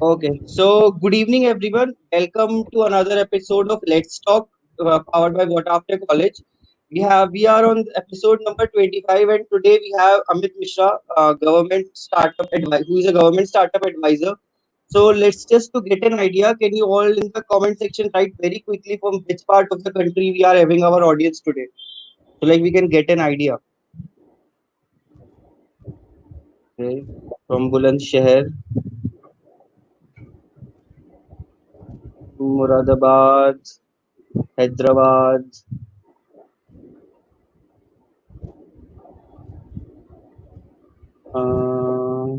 Okay, so good evening, everyone. Welcome to another episode of Let's Talk, powered by What After College. We are on episode number 25, and today we have Amit Mishra, who is a government startup advisor. So let's just to get an idea, can you all in the comment section write very quickly from which part of the country we are having our audience today, so like we can get an idea. Okay, from Bulandshahr, Muradabad, Hyderabad, uh,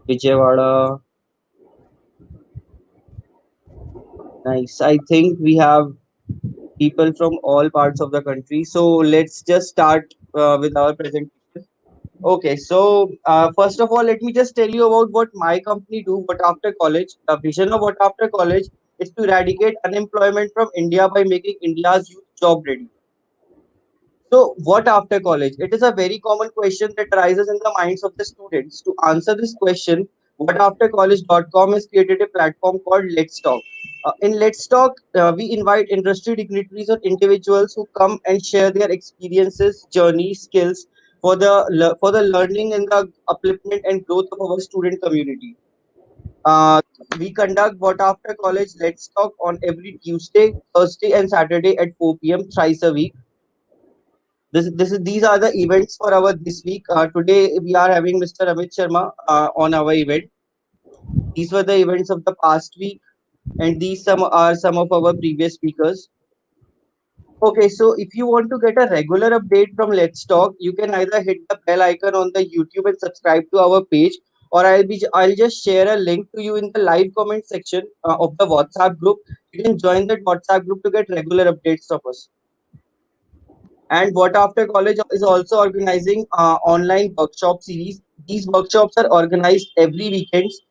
Vijayawada. Nice. I think we have people from all parts of the country. So let's just start with our presentation. Okay. So first of all, let me just tell you about what my company do. What after college? The vision of what after college is to eradicate unemployment from India by making India's youth job ready. So, what after college? It is a very common question that arises in the minds of the students. To answer this question, whataftercollege.com has created a platform called Let's Talk. In Let's Talk, we invite industry dignitaries or individuals who come and share their experiences, journey, skills for the learning and the upliftment and growth of our student community. Uh, we conduct What After College Let's Talk on every Tuesday, Thursday, and Saturday at 4 p.m. thrice a week. These are the events for our this week. Today we are having Mr. Amit Sharma on our event. These were the events of the past week, and these some are some of our previous speakers. Okay, so if you want to get a regular update from Let's Talk, you can either hit the bell icon on the YouTube and subscribe to our page, or I'll just share a link to you in the live comment section of the WhatsApp group. You can join that WhatsApp group to get regular updates of us. And What After College is also organizing online workshop series. These workshops are organized every weekends.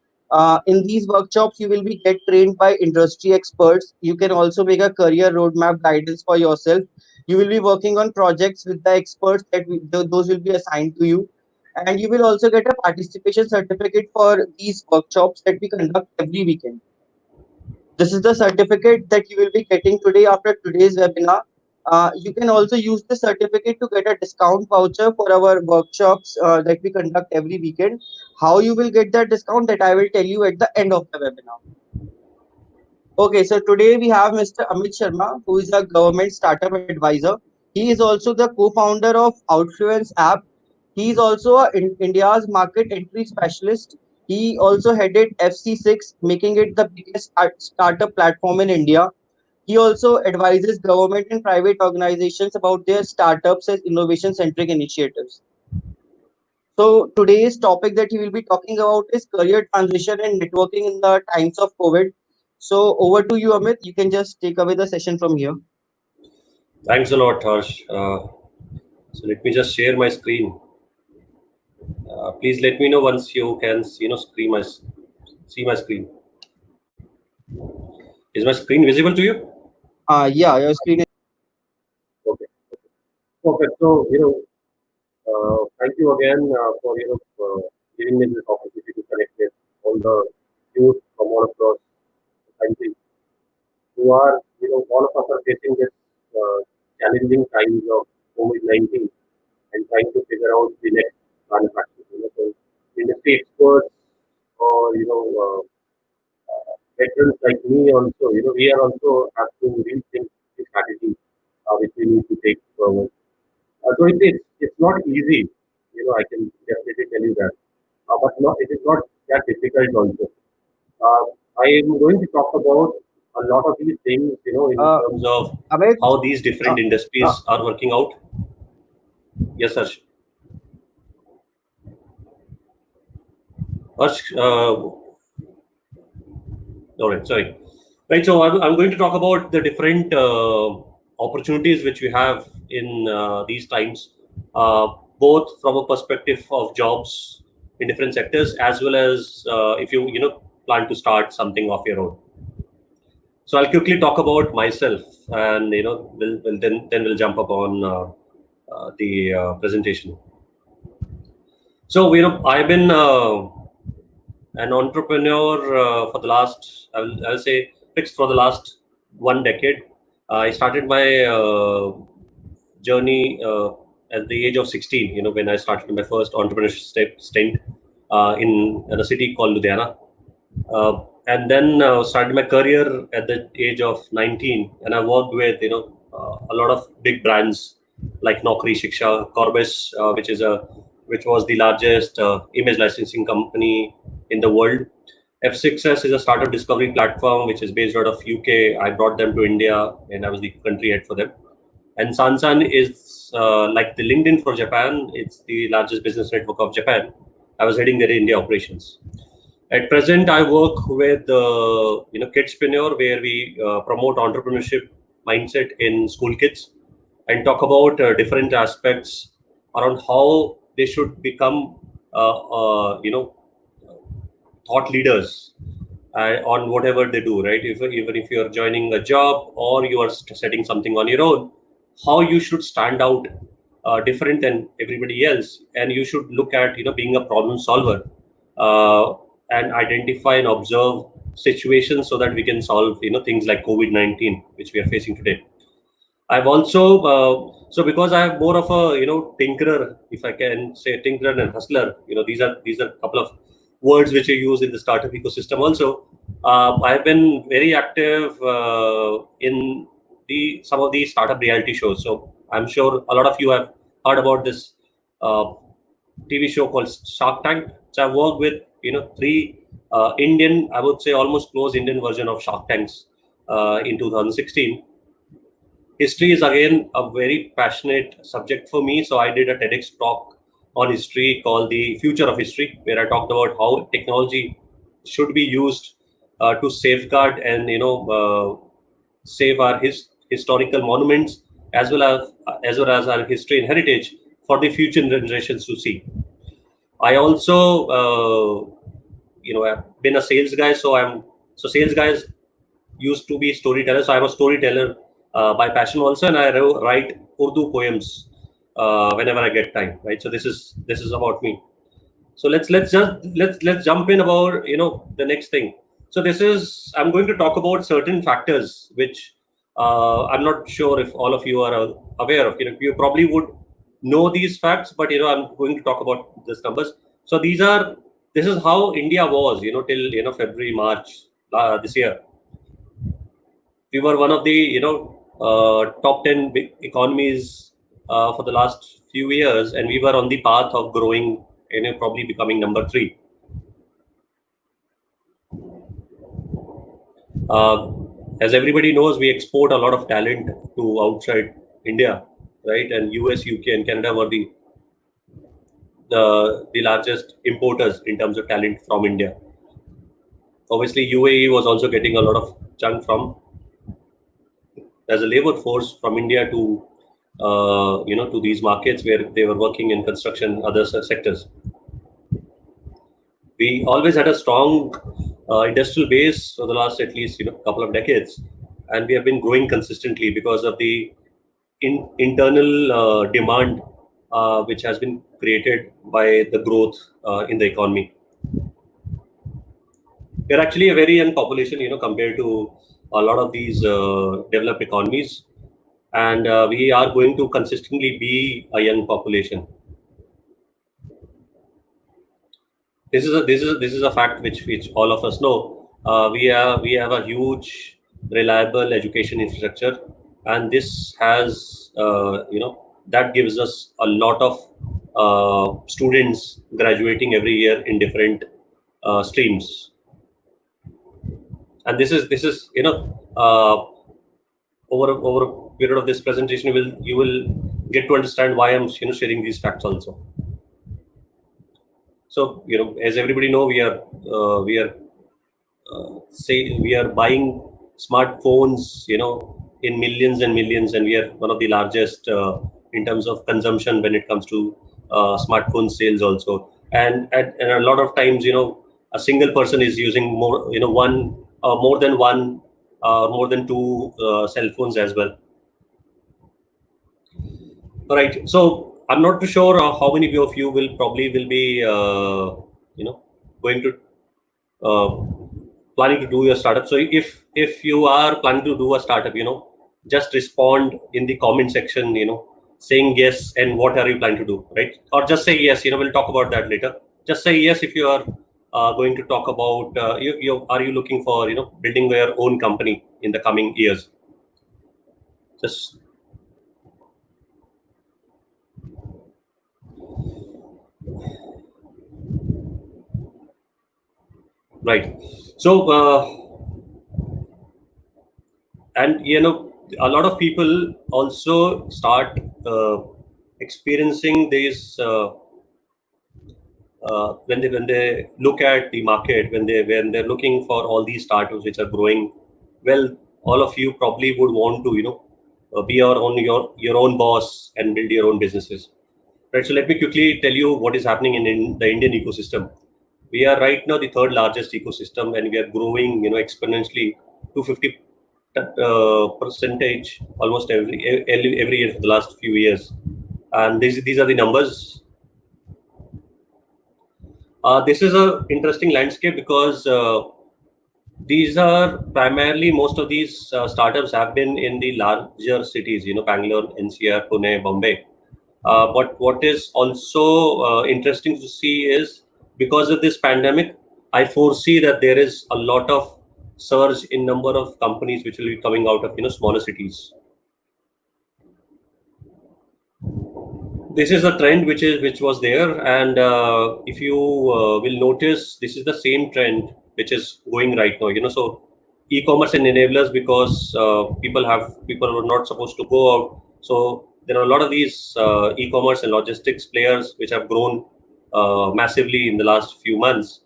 In these workshops, you will be get trained by industry experts. You can also make a career roadmap guidance for yourself. You will be working on projects with the experts those will be assigned to you, and you will also get a participation certificate for these workshops that we conduct every weekend. This is the certificate that you will be getting today after today's webinar. You can also use the certificate to get a discount voucher for our workshops that we conduct every weekend. How you will get that discount, that I will tell you at the end of the webinar. Okay, so today we have Mr. Amit Sharma, who is a government startup advisor. He is also the co-founder of Outfluence app. He is also India's market entry specialist. He also headed FC6, making it the biggest startup platform in India. He also advises government and private organizations about their startups and innovation centric initiatives. So, today's topic that he will be talking about is career transition and networking in the times of COVID. So, over to you, Amit. You can just take away the session from here. Thanks a lot, Harsh. So let me just share my screen. Please let me know once you can, see my screen. Is my screen visible to you? Yeah, your screen is. Okay. Okay. So thank you again for giving me this opportunity to connect with all the youth from all across the country who are, all of us are facing this challenging times of COVID-19 and trying to figure out the next plan of action. So industry experts or veterans like me also, we are also have to rethink the strategy which we need to take forward. So it's not easy, I can definitely tell you that, but not it is not that difficult also. Uh, I am going to talk about a lot of these things, in Uh, terms of Amit, how these uh, different uh, industries are working out. Yes, Harsh. Harsh, all right, sorry. Right, so I'm going to talk about the different opportunities which we have in these times, both from a perspective of jobs in different sectors, as well as if you plan to start something of your own. So I'll quickly talk about myself, and then we'll jump upon the presentation. So I've been an entrepreneur for the last, I'll say, fixed for the last 1 decade. I started my journey at the age of 16. When I started my first entrepreneurship stint in a city called Ludhiana, and then started my career at the age of 19, and I worked with a lot of big brands like Naukri, Shiksha, Corbis, which was the largest image licensing company in the world. F6S is a startup discovery platform which is based out of UK. I brought them to India and I was the country head for them. And Sansan is like the LinkedIn for Japan. It's the largest business network of Japan. I was heading their India operations. At present, I work with Kidspreneur, where we promote entrepreneurship mindset in school kids and talk about different aspects around how they should become thought leaders on whatever they do, right? Even if you're joining a job or you are setting something on your own, how you should stand out different than everybody else, and you should look at being a problem solver, uh, and identify and observe situations so that we can solve things like COVID-19, which we are facing today. I've also so because I have more of a tinkerer, if I can say tinkerer and hustler. These are a couple of words which I use in the startup ecosystem. Also, I've been very active in the some of the startup reality shows. So I'm sure a lot of you have heard about this TV show called Shark Tank. So I've worked with three Indian, I would say almost close Indian version of Shark Tanks in 2016. History is again a very passionate subject for me. So I did a TEDx talk on history called The Future of History, where I talked about how technology should be used to safeguard and save our historical monuments as well as our history and heritage for the future generations to see. I also I've been a sales guy, so sales guys used to be storyteller. So I'm a storyteller by passion also, and I write Urdu poems whenever I get time. Right. So this is about me. So let's jump in about the next thing. So this is I'm going to talk about certain factors which I'm not sure if all of you are aware of. You probably would know these facts, but I'm going to talk about these numbers. So this is how India was till February March this year. We were one of the top 10 big economies for the last few years, and we were on the path of growing probably becoming number three. uh, as everybody knows, we export a lot of talent to outside India, right? And US, UK, and Canada were the largest importers in terms of talent from India. Obviously UAE was also getting a lot of chunk from as a labor force from India to these markets where they were working in construction, other sectors. We always had a strong industrial base for the last at least couple of decades, and we have been growing consistently because of the internal demand which has been created by the growth in the economy. We're actually a very young population, compared to a lot of these developed economies, and we are going to consistently be a young population. This is a fact which all of us know. We have a huge reliable education infrastructure, and this has that gives us a lot of students graduating every year in different streams. And this is over a period of this presentation, you will get to understand why I'm sharing these facts also. So as everybody know, say we are buying smartphones in millions and millions, and we are one of the largest in terms of consumption when it comes to smartphone sales also. And a lot of times a single person is using more than one more than two cell phones as well. All right. So I'm not too sure how many of you will be going to uh, planning to do your startup. So if you are planning to do a startup, just respond in the comment section, saying yes and what are you planning to do, right? Or just say yes. We'll talk about that later. Just say yes if you are going to talk about you are you looking for building your own company in the coming years. Just right. So and a lot of people also start experiencing these when they look at the market, when they're looking for all these startups which are growing well. All of you probably would want to be your own boss and build your own businesses, right? So let me quickly tell you what is happening in the Indian ecosystem. We are right now the third largest ecosystem, and we are growing exponentially to 50 percentage almost every year for the last few years. And these are the numbers. This is a interesting landscape because these are primarily, most of these startups have been in the larger cities, Bangalore, NCR, Pune, Bombay. But what is also interesting to see is, because of this pandemic, I foresee that there is a lot of surge in number of companies which will be coming out of smaller cities. This is a trend which was there, and if you will notice, this is the same trend which is going right now. So e-commerce and enablers, because people were not supposed to go out, so there are a lot of these e-commerce and logistics players which have grown massively in the last few months,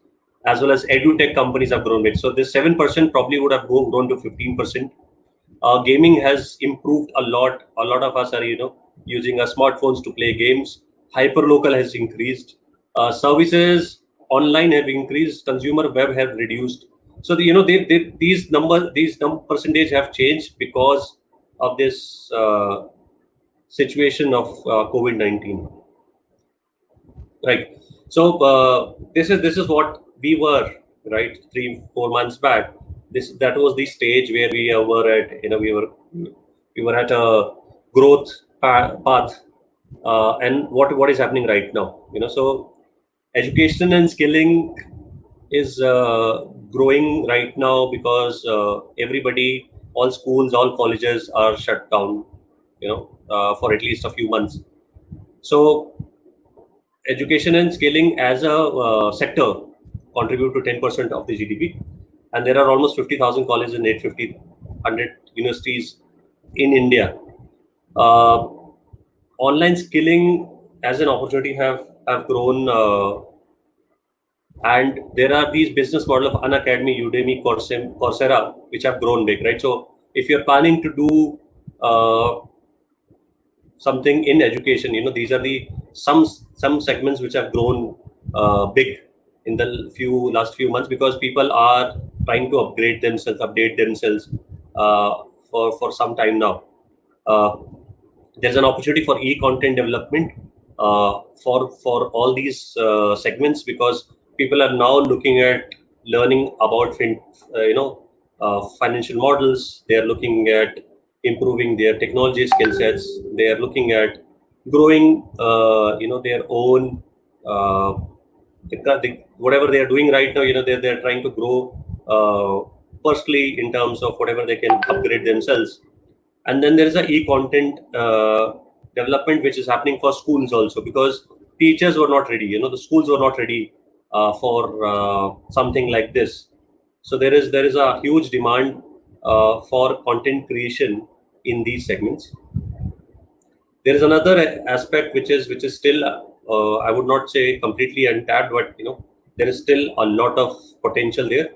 as well as edutech companies have grown big. So this 7% probably would have grown to 15%. Gaming has improved a lot. A lot of us are using our smartphones to play games. Hyperlocal has increased. Services online have increased. Consumer web have reduced. So these percentage have changed because of this situation of COVID-19. Right. So this is what we were, right, 3 4 months back. That was the stage where we were at. We were at a growth path, and what is happening right now. So education and skilling is growing right now because everybody, all schools, all colleges are shut down. For at least a few months. So education and scaling as a sector contribute to 10% of the GDP, and there are almost 50,000 colleges and 850 universities in India. Uh, Online skilling as an opportunity have grown, and there are these business model of Unacademy, Udemy, Coursera, which have grown big, right? So if you're planning to do something in education, these are the some segments which have grown big in the last few months, because people are trying to update themselves for some time now. uh, there's an opportunity for e-content development for all these segments, because people are now looking at learning about financial models. They are looking at improving their technology skill sets. They are looking at growing their own whatever they are doing right now. They're trying to grow personally in terms of whatever they can upgrade themselves. And then there is a e-content development which is happening for schools also, because teachers were not ready, the schools were not ready for something like this. So there is a huge demand for content creation in these segments. There is another aspect which is still I would not say completely untapped, but there is still a lot of potential there,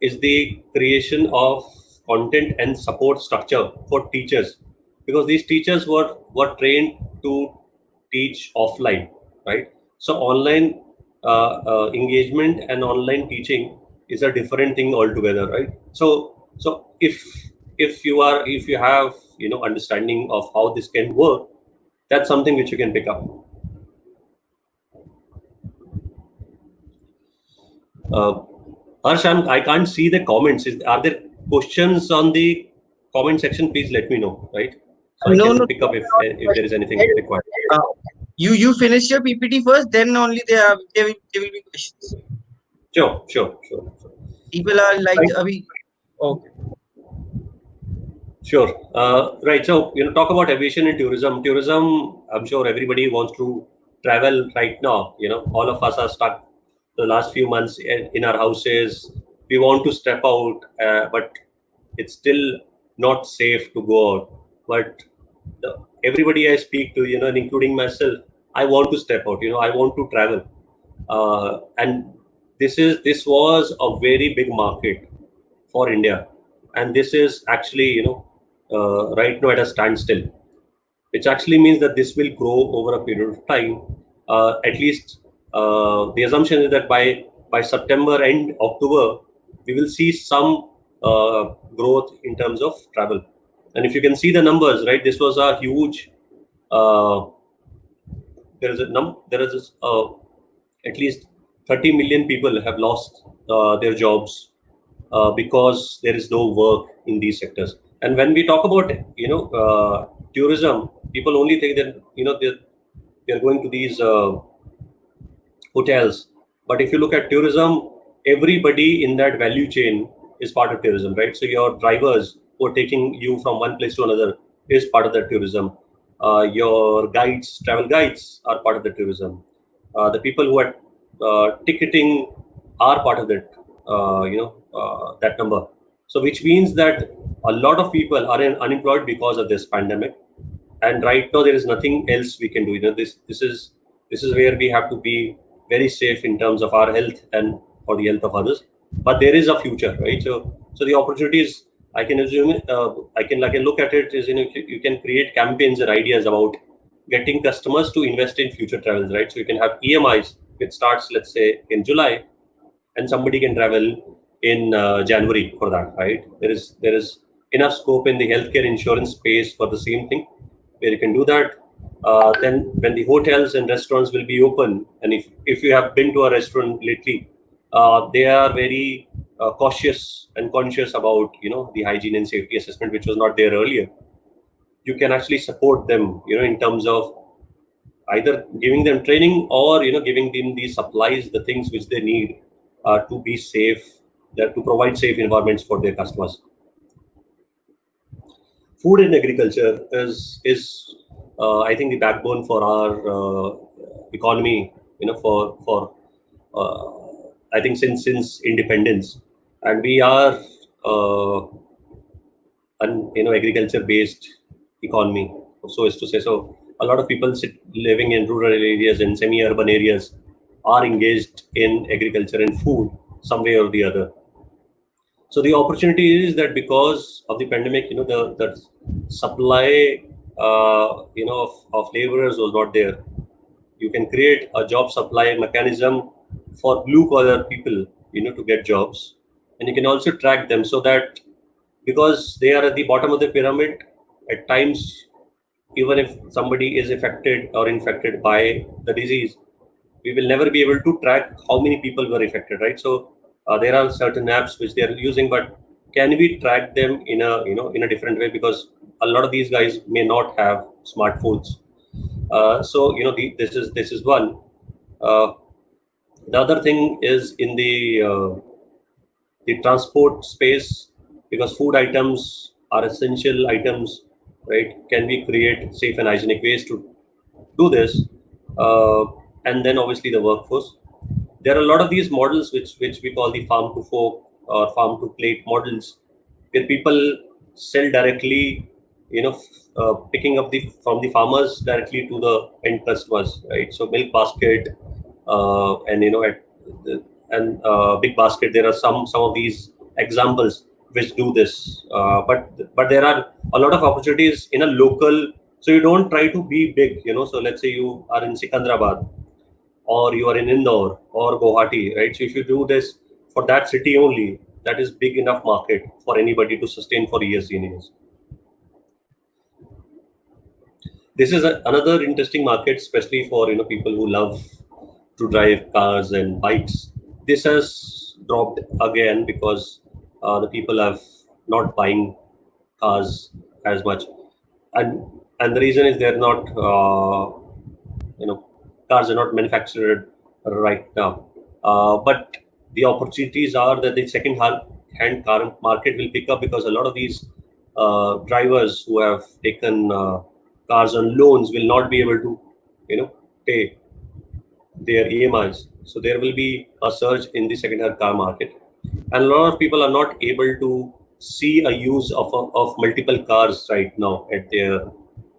is the creation of content and support structure for teachers, because these teachers were trained to teach offline, right? So online engagement and online teaching is a different thing altogether, right? So if you have understanding of how this can work, that's something which you can pick up. uh, Harsh, I can't see the comments. Are there questions on the comment section? Please let me know, right? So I No, no, can pick there up are not if there is questions anything yet. required. Uh, you finish your PPT first, then only there will be questions. Sure, sure, sure, sure. People are like, Right. Abhi, okay. Sure. Right. So, talk about aviation and tourism. Tourism, I'm sure everybody wants to travel right now. All of us are stuck the last few months in our houses. We want to step out, but it's still not safe to go out. But everybody I speak to, and including myself, I want to step out. I want to travel. And this was a very big market for India, and this is actually right now at a standstill, which actually means that this will grow over a period of time. At least the assumption is that by September and October, we will see some growth in terms of travel. And if you can see the numbers, right, this was a huge. Uh, there is this, at least 30 million people have lost their jobs because there is no work in these sectors. And when we talk about tourism, people only think that they're going to these hotels. But if you look at tourism, everybody in that value chain is part of tourism, right? So your drivers who are taking you from one place to another is part of that tourism. Your guides, travel guides, are part of the tourism. The people who are ticketing are part of that, that number. So which means that a lot of people are unemployed because of this pandemic, and right now there is nothing else we can do. This is where we have to be very safe in terms of our health and for the health of others. But there is a future, right? So the opportunities, I can assume, I can look at it is, you can create campaigns and ideas about getting customers to invest in future travels, right? So you can have EMIs which starts, let's say, in July, and somebody can travel in January for that, right? There is enough scope in the healthcare insurance space for the same thing, where you can do that. Then when the hotels and restaurants will be open, and if you have been to a restaurant lately, they are very cautious and conscious about the hygiene and safety assessment, which was not there earlier. You can actually support them, in terms of either giving them training or giving them the supplies, the things which they need to be safe, that to provide safe environments for their customers. Food and agriculture is I think the backbone for our economy, for I think since independence. And we are uh, an agriculture based economy, so is to say. So a lot of people living in rural areas and semi urban areas are engaged in agriculture and food some way or the other. So the opportunity is that because of the pandemic, the supply of laborers was not there. You can create a job supply mechanism for blue collar people, to get jobs. And you can also track them, so that because they are at the bottom of the pyramid, at times, even if somebody is affected or infected by the disease, we will never be able to track how many people were affected, right? So there are certain apps which they are using, but can we track them in a different way? Because a lot of these guys may not have smartphones. So this is one. uh, the other thing is in the transport space, because food items are essential items, right? Can we create safe and hygienic ways to do this? uh, and then obviously the workforce. There are a lot of these models which we call the farm to fork or farm to plate models, where people sell directly, picking up the from the farmers directly to the end customers, right? So milk basket, and at the, and big basket. There are some of these examples which do this, but there are a lot of opportunities in a local. So you don't try to be big, so let's say you are in Sikandrabad, or you are in Indore or Guwahati, right? So if you do this for that city only, that is big enough market for anybody to sustain for years and years. This is another interesting market, especially for people who love to drive cars and bikes. This has dropped again because the people have not buying cars as much, and the reason is they're not you know cars are not manufactured right now. But the opportunities are that the hand car market will pick up because a lot of these drivers who have taken cars on loans will not be able to pay their EMIs. So there will be a surge in the second-hand car market, and a lot of people are not able to see a use of multiple cars right now at their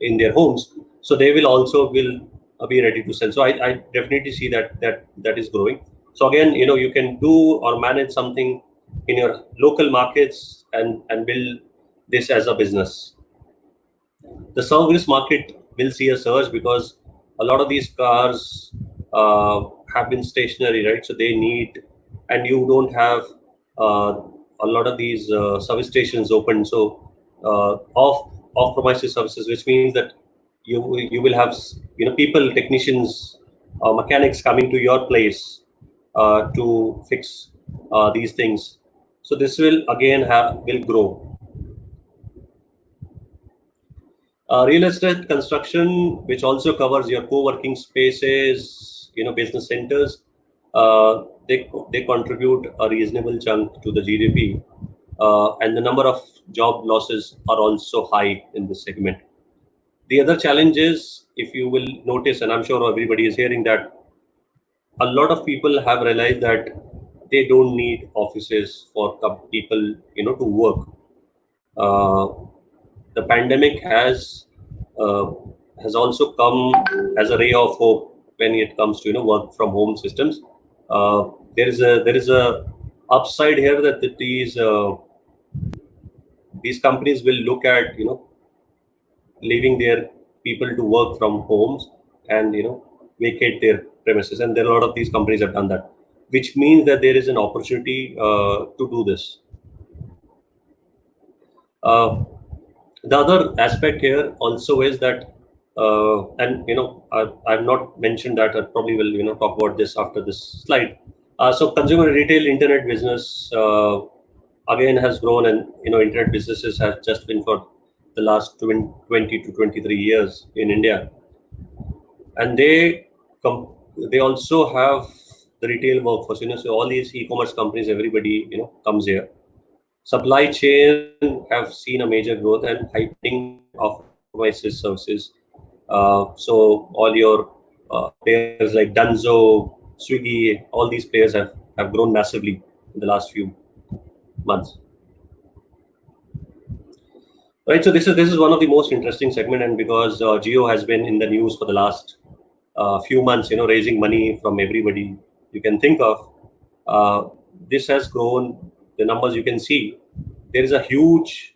in their homes. So they will also will be ready to sell. So I definitely see that is growing. So again, you can do or manage something in your local markets and build this as a business. The service market will see a surge because a lot of these cars have been stationary, right? So they need, and you don't have uh, a lot of these service stations open. So off premises services, which means that you will have people, technicians, mechanics coming to your place to fix these things. So this will again will grow. Real estate construction, which also covers your co-working spaces, business centers, they contribute a reasonable chunk to the GDP, and the number of job losses are also high in this segment. The other challenge is, if you will notice, and I'm sure everybody is hearing that, a lot of people have realized that they don't need offices for people, to work. Uh, the pandemic uh, has also come as a ray of hope when it comes to work from home systems. There is a upside here that these companies will look at leaving their people to work from homes and vacate their premises, and there are a lot of these companies have done that, which means that there is an opportunity to do this. Uh, the other aspect here also is that, and I've not mentioned that. I probably will talk about this after this slide. So consumer retail internet business again has grown, and internet businesses have just been for the last 20 to 23 years in India, and they also have the retail workforce. So all these e-commerce companies, everybody comes here. Supply chain have seen a major growth and heightening of off-premises services. So all your players like Dunzo, Swiggy, all these players have grown massively in the last few months. Right. So this is one of the most interesting segment, and because Geo has been in the news for the last few months, raising money from everybody you can think of. This has grown. The numbers you can see. There is a huge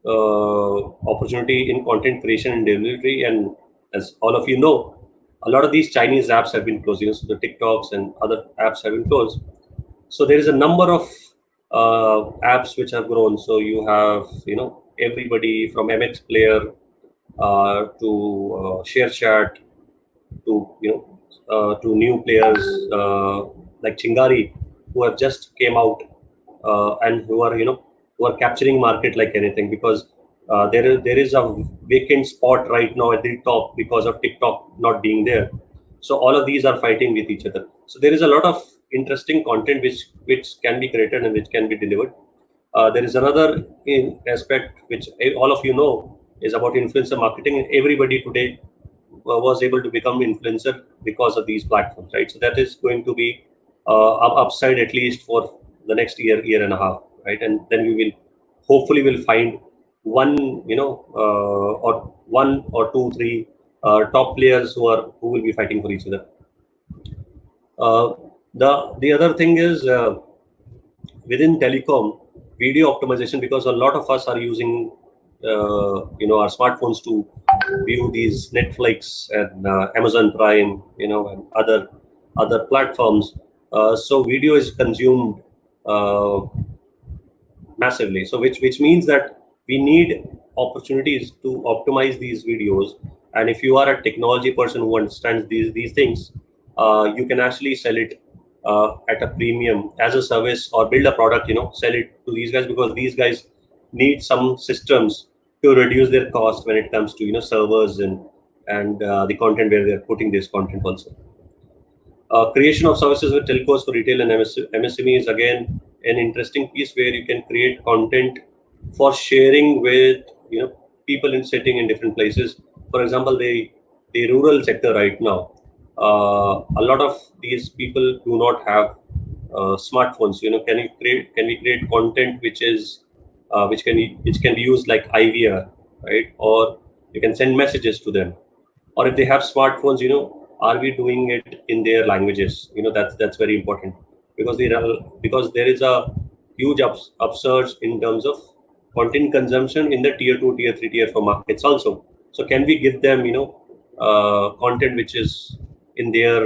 opportunity in content creation and delivery, and as all of you know, a lot of these Chinese apps have been closed. So the TikToks and other apps have been closed. So there is a number of apps which have grown. So you have everybody from MX Player to ShareChat to to new players like Chingari, who have just came out and who are who are capturing market like anything, because there is a vacant spot right now at the top because of TikTok not being there. So all of these are fighting with each other. So there is a lot of interesting content which can be created and which can be delivered. There is another aspect which all of you know is about influencer marketing, and everybody today was able to become influencer because of these platforms, right? So that is going to be upside at least for the next year and a half, right? And then we will hopefully will find one, or one or two, three top players who will be fighting for each other. Uh, the other thing is, within telecom, video optimization, because a lot of us are using our smartphones to view these Netflix and Amazon Prime, and other platforms. So video is consumed uh, massively. So which means that we need opportunities to optimize these videos. And if you are a technology person who understands these things, you can actually sell it at a premium as a service, or build a product, sell it to these guys, because these guys need some systems to reduce their cost when it comes to servers and the content where they're putting this content also. Creation of services with telcos for retail and MSME is again an interesting piece where you can create content for sharing with people in sitting in different places. For example, the rural sector right now, a lot of these people do not have smartphones. Can we create content which can be used like IVR, right? Or you can send messages to them, or if they have smartphones, are we doing it in their languages? That's very important, because there is a huge upsurge in terms of content consumption in the tier 2, tier 3, tier 4 markets also. So can we give them content which is in their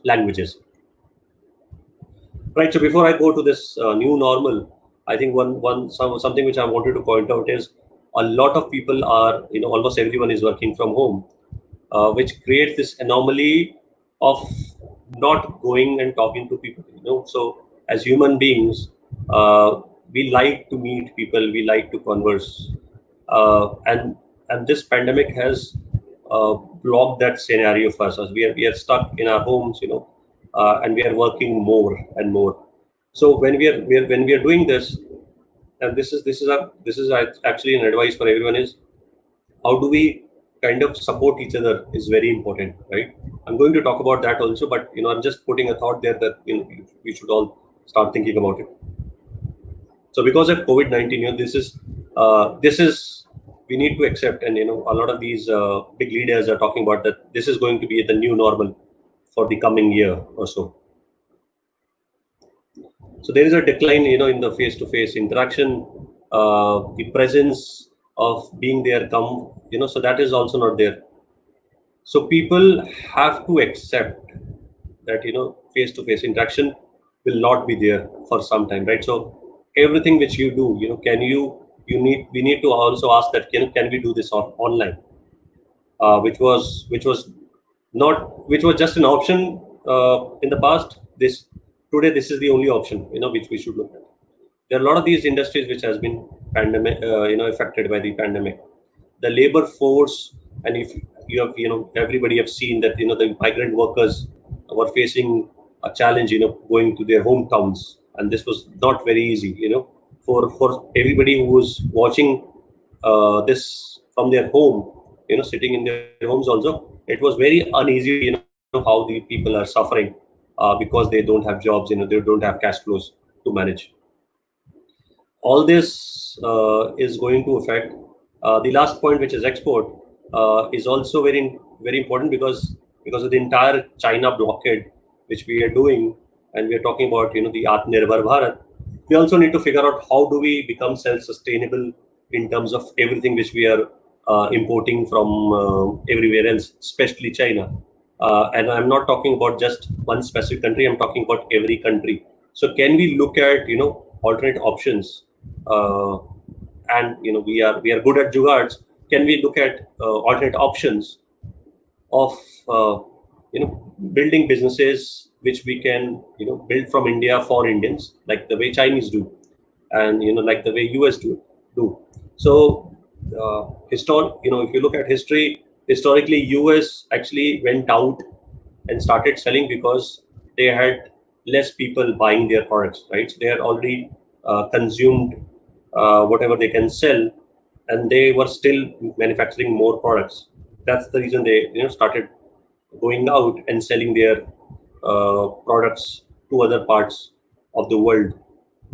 languages? Right. So before I go to this new normal, I think something which I wanted to point out is a lot of people are, almost everyone is working from home, which creates this anomaly of not going and talking to people. So as human beings, we like to meet people, we like to converse, and this pandemic has blocked that scenario for us. We are stuck in our homes, and we are working more and more. So when we are doing this, and this is actually an advice for everyone, is how do we kind of support each other is very important, right? I'm going to talk about that also, but I'm just putting a thought there that we should all start thinking about it. So because of COVID-19, this is we need to accept, and a lot of these big leaders are talking about that this is going to be the new normal for the coming year or so. So there is a decline, in the face-to-face interaction, the presence of being there come, so that is also not there. So people have to accept that face-to-face interaction will not be there for some time, right? So everything which you do, we need to also ask that can we do this online, which was not which was just an option in the past. This today this is the only option which we should look at. There are a lot of these industries which has been pandemic affected by the pandemic. The labor force, and if you have everybody have seen that the migrant workers were facing a challenge going to their hometowns, and this was not very easy for everybody who was watching this from their home, sitting in their homes also. It was very uneasy to how the people are suffering because they don't have jobs, they don't have cash flows to manage. All this is going to affect the last point, which is export, is also very important, because of the entire China blockade which we are doing, and we are talking about the Atmanirbhar Bharat. We also need to figure out how do we become self-sustainable in terms of everything which we are importing from everywhere else, especially China. And I'm not talking about just one specific country, I'm talking about every country. So can we look at alternate options? And we are good at jugards. Can we look at alternate options of building businesses which we can build from India for Indians, like the way Chinese do, and like the way US do. So if you look at history, historically US actually went out and started selling because they had less people buying their products, right? So they had already consumed whatever they can sell, and they were still manufacturing more products. That's the reason they started going out and selling their products to other parts of the world.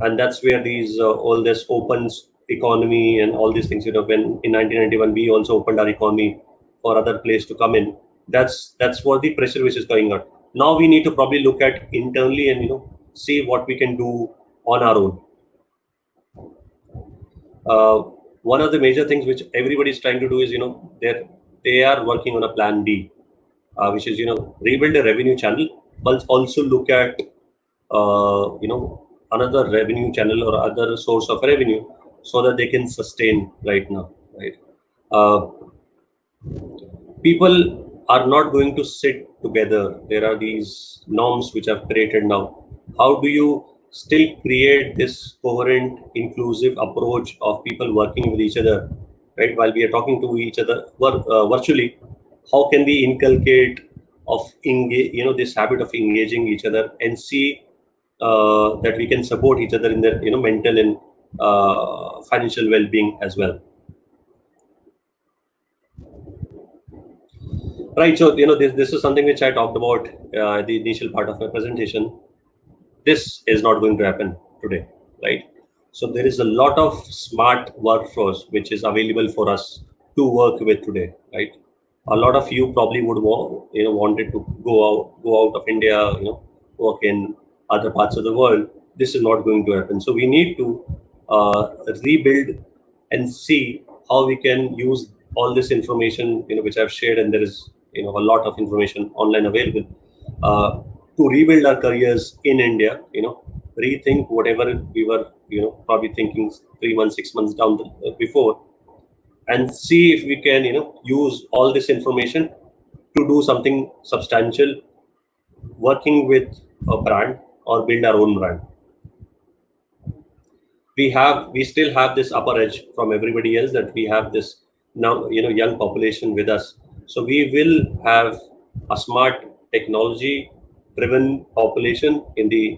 And that's where these all this opens economy and all these things, when in 1991 we also opened our economy for other place to come in. That's what the pressure which is going on. Now we need to probably look at internally and see what we can do on our own. uh, One of the major things which everybody is trying to do is they are working on a plan B, which is rebuild a revenue channel, but also look at another revenue channel or other source of revenue, so that they can sustain right now, right? uh, People are not going to sit together. There are these norms which have created now. How do you still create this coherent, inclusive approach of people working with each other, right? While we are talking to each other virtually, how can we inculcate this habit of engaging each other and see that we can support each other in their mental and financial well-being as well. Right. So, this is something which I talked about the initial part of my presentation. This is not going to happen today, right? So there is a lot of smart workforce which is available for us to work with today, right? A lot of you probably would wanted to go out of India, work in other parts of the world. This is not going to happen. So we need to rebuild and see how we can use all this information, which I've shared, and there is a lot of information online available to rebuild our careers in India. Rethink whatever we were probably thinking 3 months, 6 months down before, and see if we can use all this information to do something substantial, working with a brand or build our own brand. We still have this upper edge from everybody else, that we have this now young population with us. So we will have a smart technology driven population in the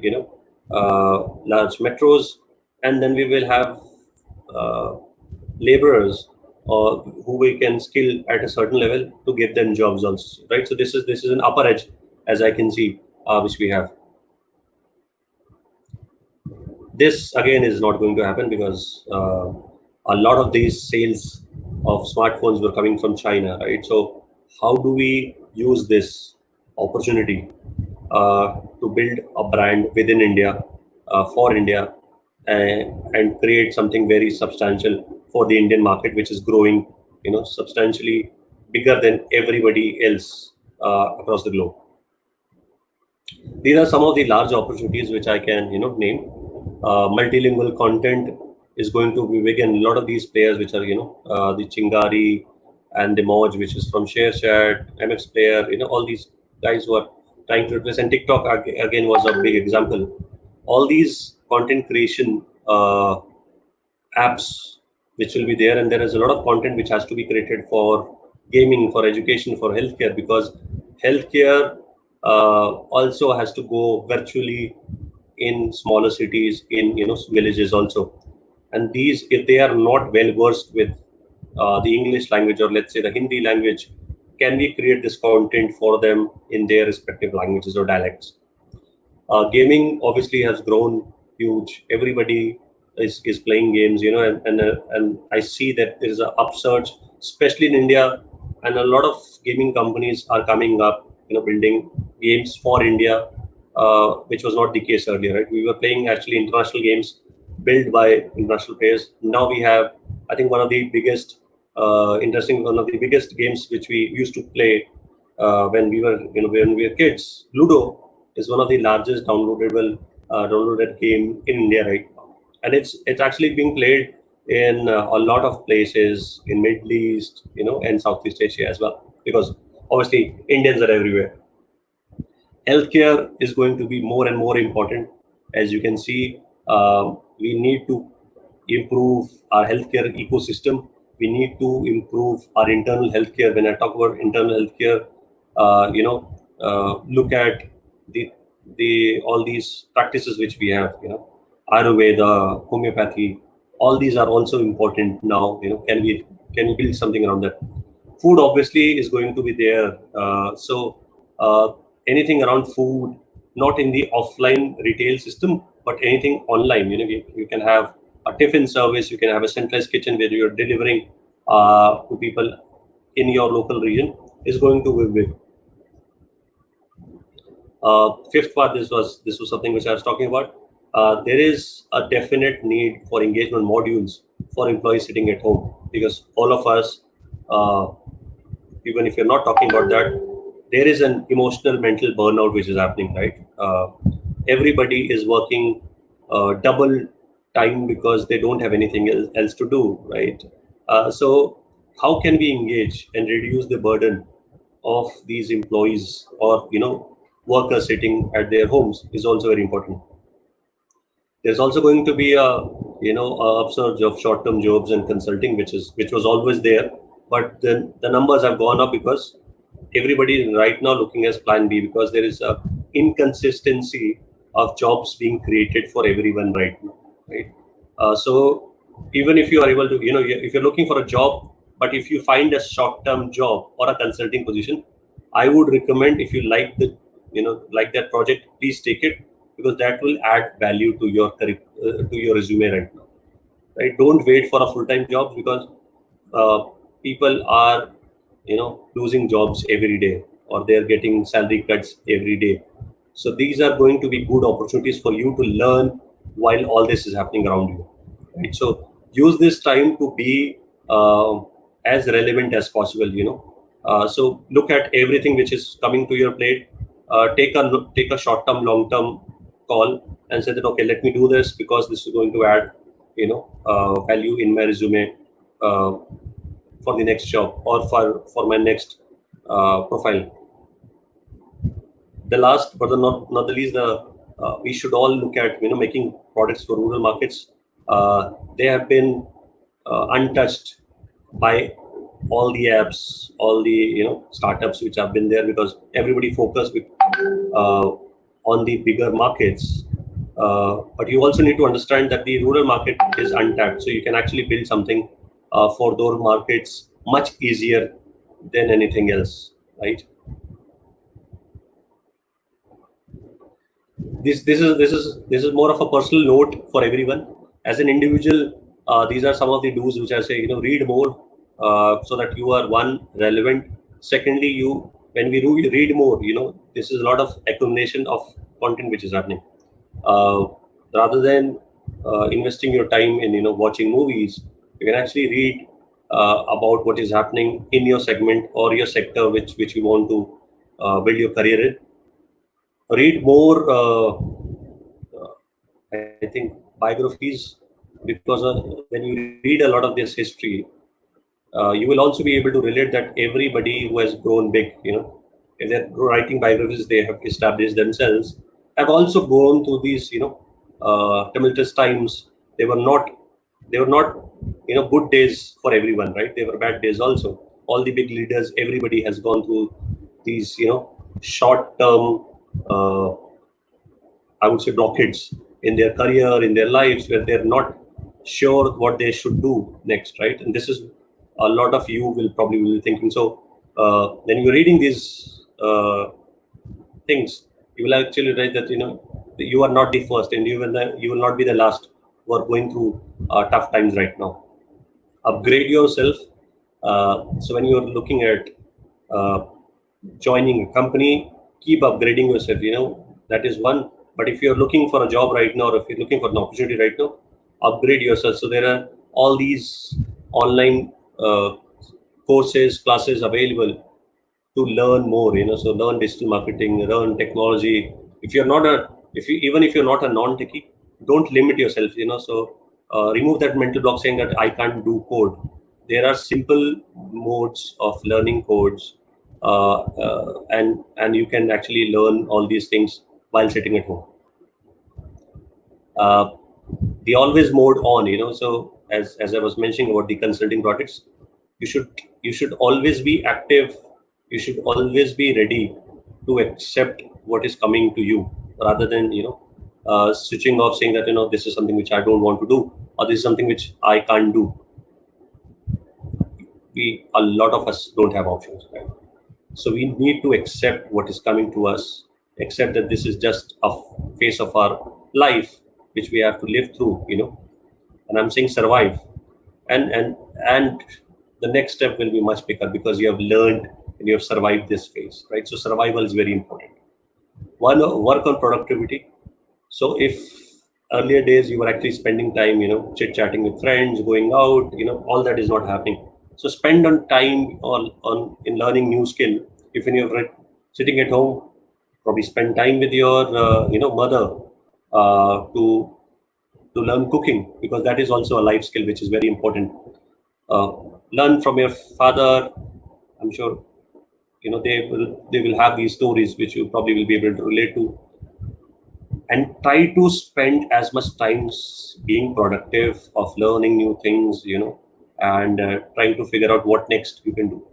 large metros, and then we will have uh, laborers or who we can skill at a certain level to give them jobs also, right? So this is an upper edge, as I can see, which we have. This again is not going to happen because a lot of these sales of smartphones were coming from China, right? So how do we use this opportunity to build a brand within India, for India, and create something very substantial for the Indian market, which is growing, substantially bigger than everybody else across the globe. These are some of the large opportunities which I can name. Multilingual content is going to be big, and a lot of these players which are the Chingari and the Moj, which is from ShareChat, MX Player, all these guys who are trying to replace, and TikTok again was a big example. All these content creation apps which will be there, and there is a lot of content which has to be created for gaming, for education, for healthcare, because healthcare also has to go virtually in smaller cities, in villages also. And these, if they are not well versed with the English language, or let's say the Hindi language, can we create this content for them in their respective languages or dialects? Gaming obviously has grown huge. Everybody is playing games, and I see that there is an upsurge, especially in India, and a lot of gaming companies are coming up, building games for India, which was not the case earlier. Right? We were playing actually international games built by international players. Now we have, I think, one of the biggest, one of the biggest games which we used to play when we were kids. Ludo is one of the largest downloaded game in India right now, and it's actually being played in a lot of places in Middle East, and Southeast Asia as well, because obviously Indians are everywhere. Healthcare is going to be more and more important. As you can see, we need to improve our healthcare ecosystem. We need to improve our internal healthcare. When I talk about internal healthcare, look at the all these practices which we have, Ayurveda, homeopathy. All these are also important now. Can we build something around that? Food obviously is going to be there. So anything around food, not in the offline retail system, but anything online. You can have a tiffin service. You can have a centralized kitchen where you're delivering to people in your local region. Is going to be big. Fifth part, this was something which I was talking about. There is a definite need for engagement modules for employees sitting at home, because all of us, uh, even if you're not talking about that, there is an emotional mental burnout which is happening, right? Everybody is working double time because they don't have anything else to do, right? So how can we engage and reduce the burden of these employees or workers sitting at their homes is also very important. There's also going to be a upsurge of short-term jobs and consulting, which was always there, but the numbers have gone up because everybody is right now looking as plan B, because there is a inconsistency of jobs being created for everyone right now, right? So even if you are able to, if you're looking for a job, but if you find a short-term job or a consulting position, I would recommend, if you like like that project, please take it, because that will add value to your to your resume right now, right? Don't wait for a full-time job, because uh, people are losing jobs every day, or they're getting salary cuts every day. So these are going to be good opportunities for you to learn while all this is happening around you, right? So use this time to be as relevant as possible, so look at everything which is coming to your plate. Take a short term, long term call, and say that, okay, let me do this because this is going to add value in my resume, uh, for the next job, or for my next profile. The last but not the least, the we should all look at making products for rural markets. They have been untouched by all the apps, all the startups which have been there, because everybody focused uh, on the bigger markets. But you also need to understand that the rural market is untapped, so you can actually build something for those markets much easier than anything else, right? This is more of a personal note for everyone. As an individual, these are some of the do's which I say. Read more, so that you are, one, relevant. Secondly, when we read more, this is a lot of accumulation of content which is happening. uh, Rather than investing your time in watching movies, you can actually read about what is happening in your segment or your sector, which you want to build your career in. Read more, I think, biographies, because when you read a lot of this history, you will also be able to relate that everybody who has grown big, if they're writing biographies, they have established themselves, have also gone through these, tumultuous times. They were not, good days for everyone, right? They were bad days also. All the big leaders, everybody has gone through these, short-term, I would say, blockades in their career, in their lives, where they're not sure what they should do next, right? And this is a lot of you will probably be thinking. So when you're reading these things, you will actually realize that you are not the first, and you will not be the last who are going through tough times right now. Upgrade yourself. So when you're looking at uh, joining a company, keep upgrading yourself. That is one. But if you're looking for a job right now, or if you're looking for an opportunity right now, upgrade yourself. So there are all these online courses, classes available to learn more. So learn digital marketing, learn technology. Even if you're not a non-techie, don't limit yourself. So remove that mental block saying that I can't do code. There are simple modes of learning codes, and you can actually learn all these things while sitting at home. uh, the always mode on. So as I was mentioning about the consulting projects, you should always be active. You should always be ready to accept what is coming to you, rather than switching off, saying that this is something which I don't want to do, or this is something which I can't do. A lot of us don't have options, right? So we need to accept what is coming to us, accept that this is just a phase of our life which we have to live through. And I'm saying survive, and the next step will be much bigger, because you have learned and you have survived this phase, right? So survival is very important. One, work on productivity. So if earlier days you were actually spending time, chit chatting with friends, going out, all that is not happening. So spend on time on in learning new skill. If when you're sitting at home, probably spend time with your mother, to learn cooking, because that is also a life skill which is very important. uh, Learn from your father. I'm sure they will have these stories which you probably will be able to relate to, and try to spend as much time being productive of learning new things, and trying to figure out what next you can do.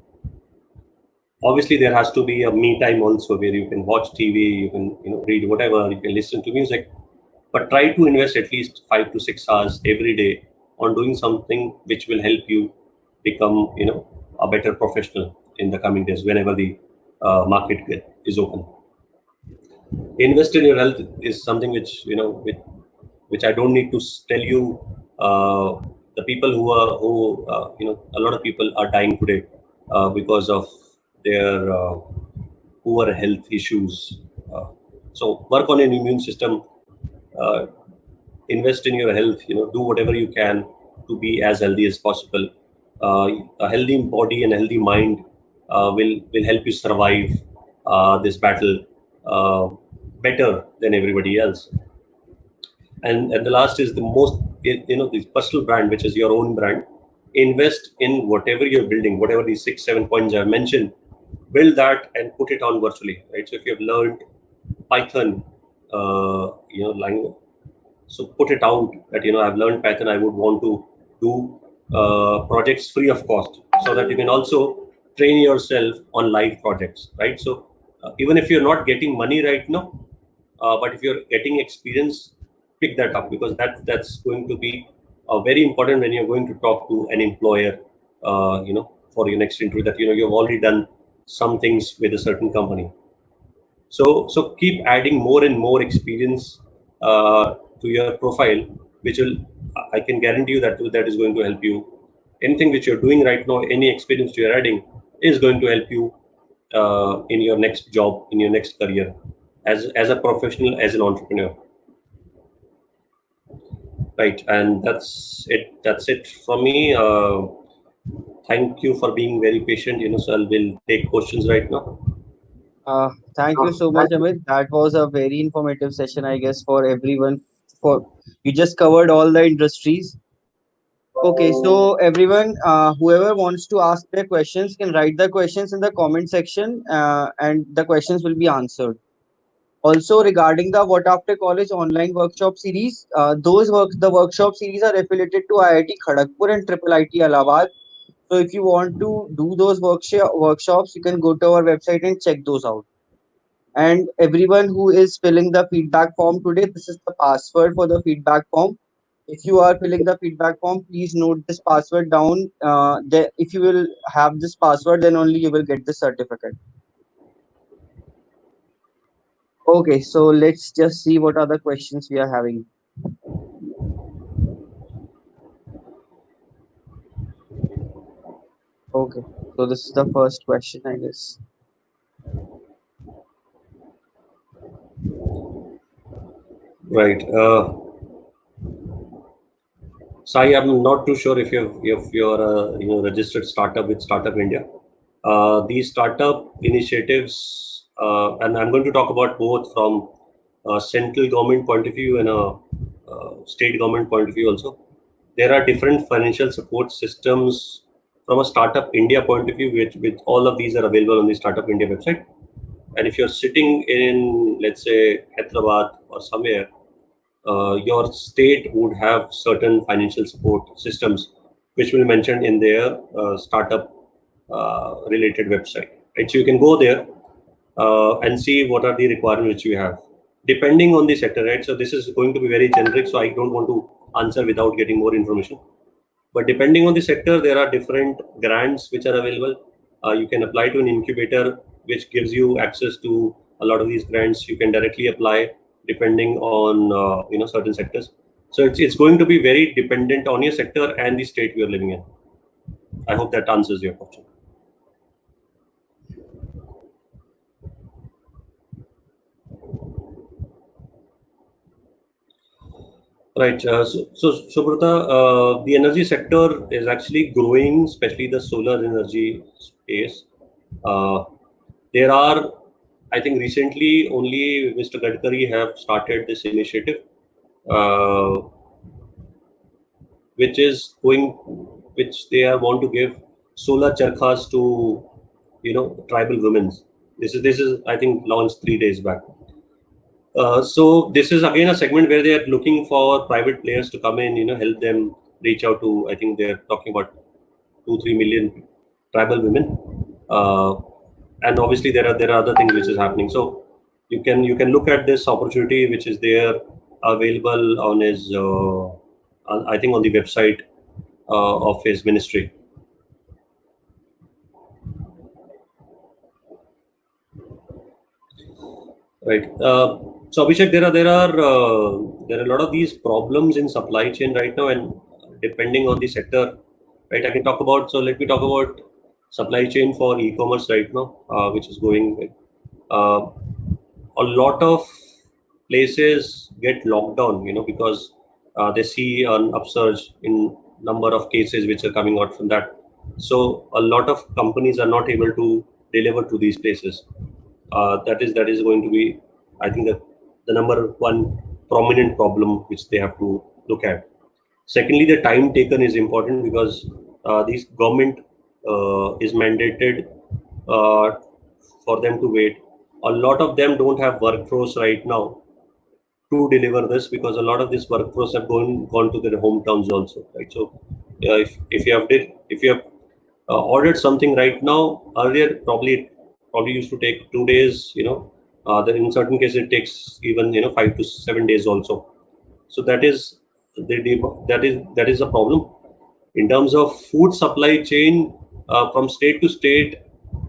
Obviously there has to be a me time also, where you can watch TV, you can read whatever, you can listen to music, but try to invest at least 5 to 6 hours every day on doing something which will help you become a better professional in the coming days whenever the is open. Invest in your health is something which I don't need to tell you. The people who a lot of people are dying today because of their poor health issues. Uh, so work on your immune system, uh, invest in your health. Do whatever you can to be as healthy as possible. A healthy body and a healthy mind will help you survive this battle uh, better than everybody else. And the last is the most, the personal brand, which is your own brand. Invest in whatever you're building, whatever these 6 7 points I've mentioned. Build that and put it on virtually, right? So if you've learned Python, language, so put it out that I've learned Python, I would want to do projects free of cost, so that you can also train yourself on live projects, right? So even if you're not getting money right now, but if you're getting experience, pick that up, because that's going to be very important when you're going to talk to an employer, for your next interview, that you've already done some things with a certain company. So keep adding more and more experience to your profile, which will, I can guarantee you that is going to help you. Anything which you're doing right now, any experience you're adding, is going to help you in your next job, in your next career, as a professional, as an entrepreneur, right? And that's it from me. Thank you for being very patient. So I will take questions right now. Thank you so much, Amit. That was a very informative session, I guess, for everyone. For you just covered all the industries. Okay, so everyone, whoever wants to ask their questions can write the questions in the comment section, and the questions will be answered. Also, regarding the What After College online workshop series, the workshop series are affiliated to IIT Kharagpur and Triple IT Allahabad. So, if you want to do those workshops, you can go to our website and check those out. And everyone who is filling the feedback form today, this is the password for the feedback form. If you are filling the feedback form, please note this password down. If you will have this password, then only you will get the certificate. Okay, so let's just see what other questions we are having. Okay, so this is the first question, I guess. Right. Sai, I'm not too sure if you're a registered startup with Startup India. These startup initiatives, and I'm going to talk about both from a central government point of view and a state government point of view also. There are different financial support systems from a Startup India point of view, which all of these are available on the Startup India website. And if you're sitting in, let's say, Hyderabad or somewhere, your state would have certain financial support systems which will be mentioned in their startup related website, right? So you can go there and see what are the requirements which you have depending on the sector, right? So this is going to be very generic, so I don't want to answer without getting more information. But depending on the sector, there are different grants which are available. You can apply to an incubator, which gives you access to a lot of these grants. You can directly apply depending on certain sectors. So it's going to be very dependent on your sector and the state we are living in. I hope that answers your question. Right. So Subrata, the energy sector is actually growing, especially the solar energy space. Uh, there are, I think, recently only Mr. Gadkari have started this initiative, uh, which is going, which they are want to give solar charkhas to tribal women's. This is I think launched 3 days back. So this is again a segment where they are looking for private players to come in, help them reach out to. I think they're talking about 2-3 million tribal women, uh, and obviously there are other things which is happening. So you can look at this opportunity which is there available on his, I think on the website of his ministry. Right. So Abhishek, there are a lot of these problems in supply chain right now, and depending on the sector, right? I can talk about. So let me talk about supply chain for e-commerce right now, which is going. Right? A lot of places get locked down, because they see an upsurge in number of cases which are coming out from that. So a lot of companies are not able to deliver to these places. That is going to be, I think, the number one prominent problem which they have to look at. Secondly, the time taken is important because these government is mandated uh, for them to wait. A lot of them don't have workforce right now to deliver this, because a lot of this workforce have gone to their hometowns also, right? So if you have ordered something right now, earlier probably used to take 2 days, then in certain cases it takes even 5 to 7 days also. So that is a problem in terms of food supply chain. From state to state,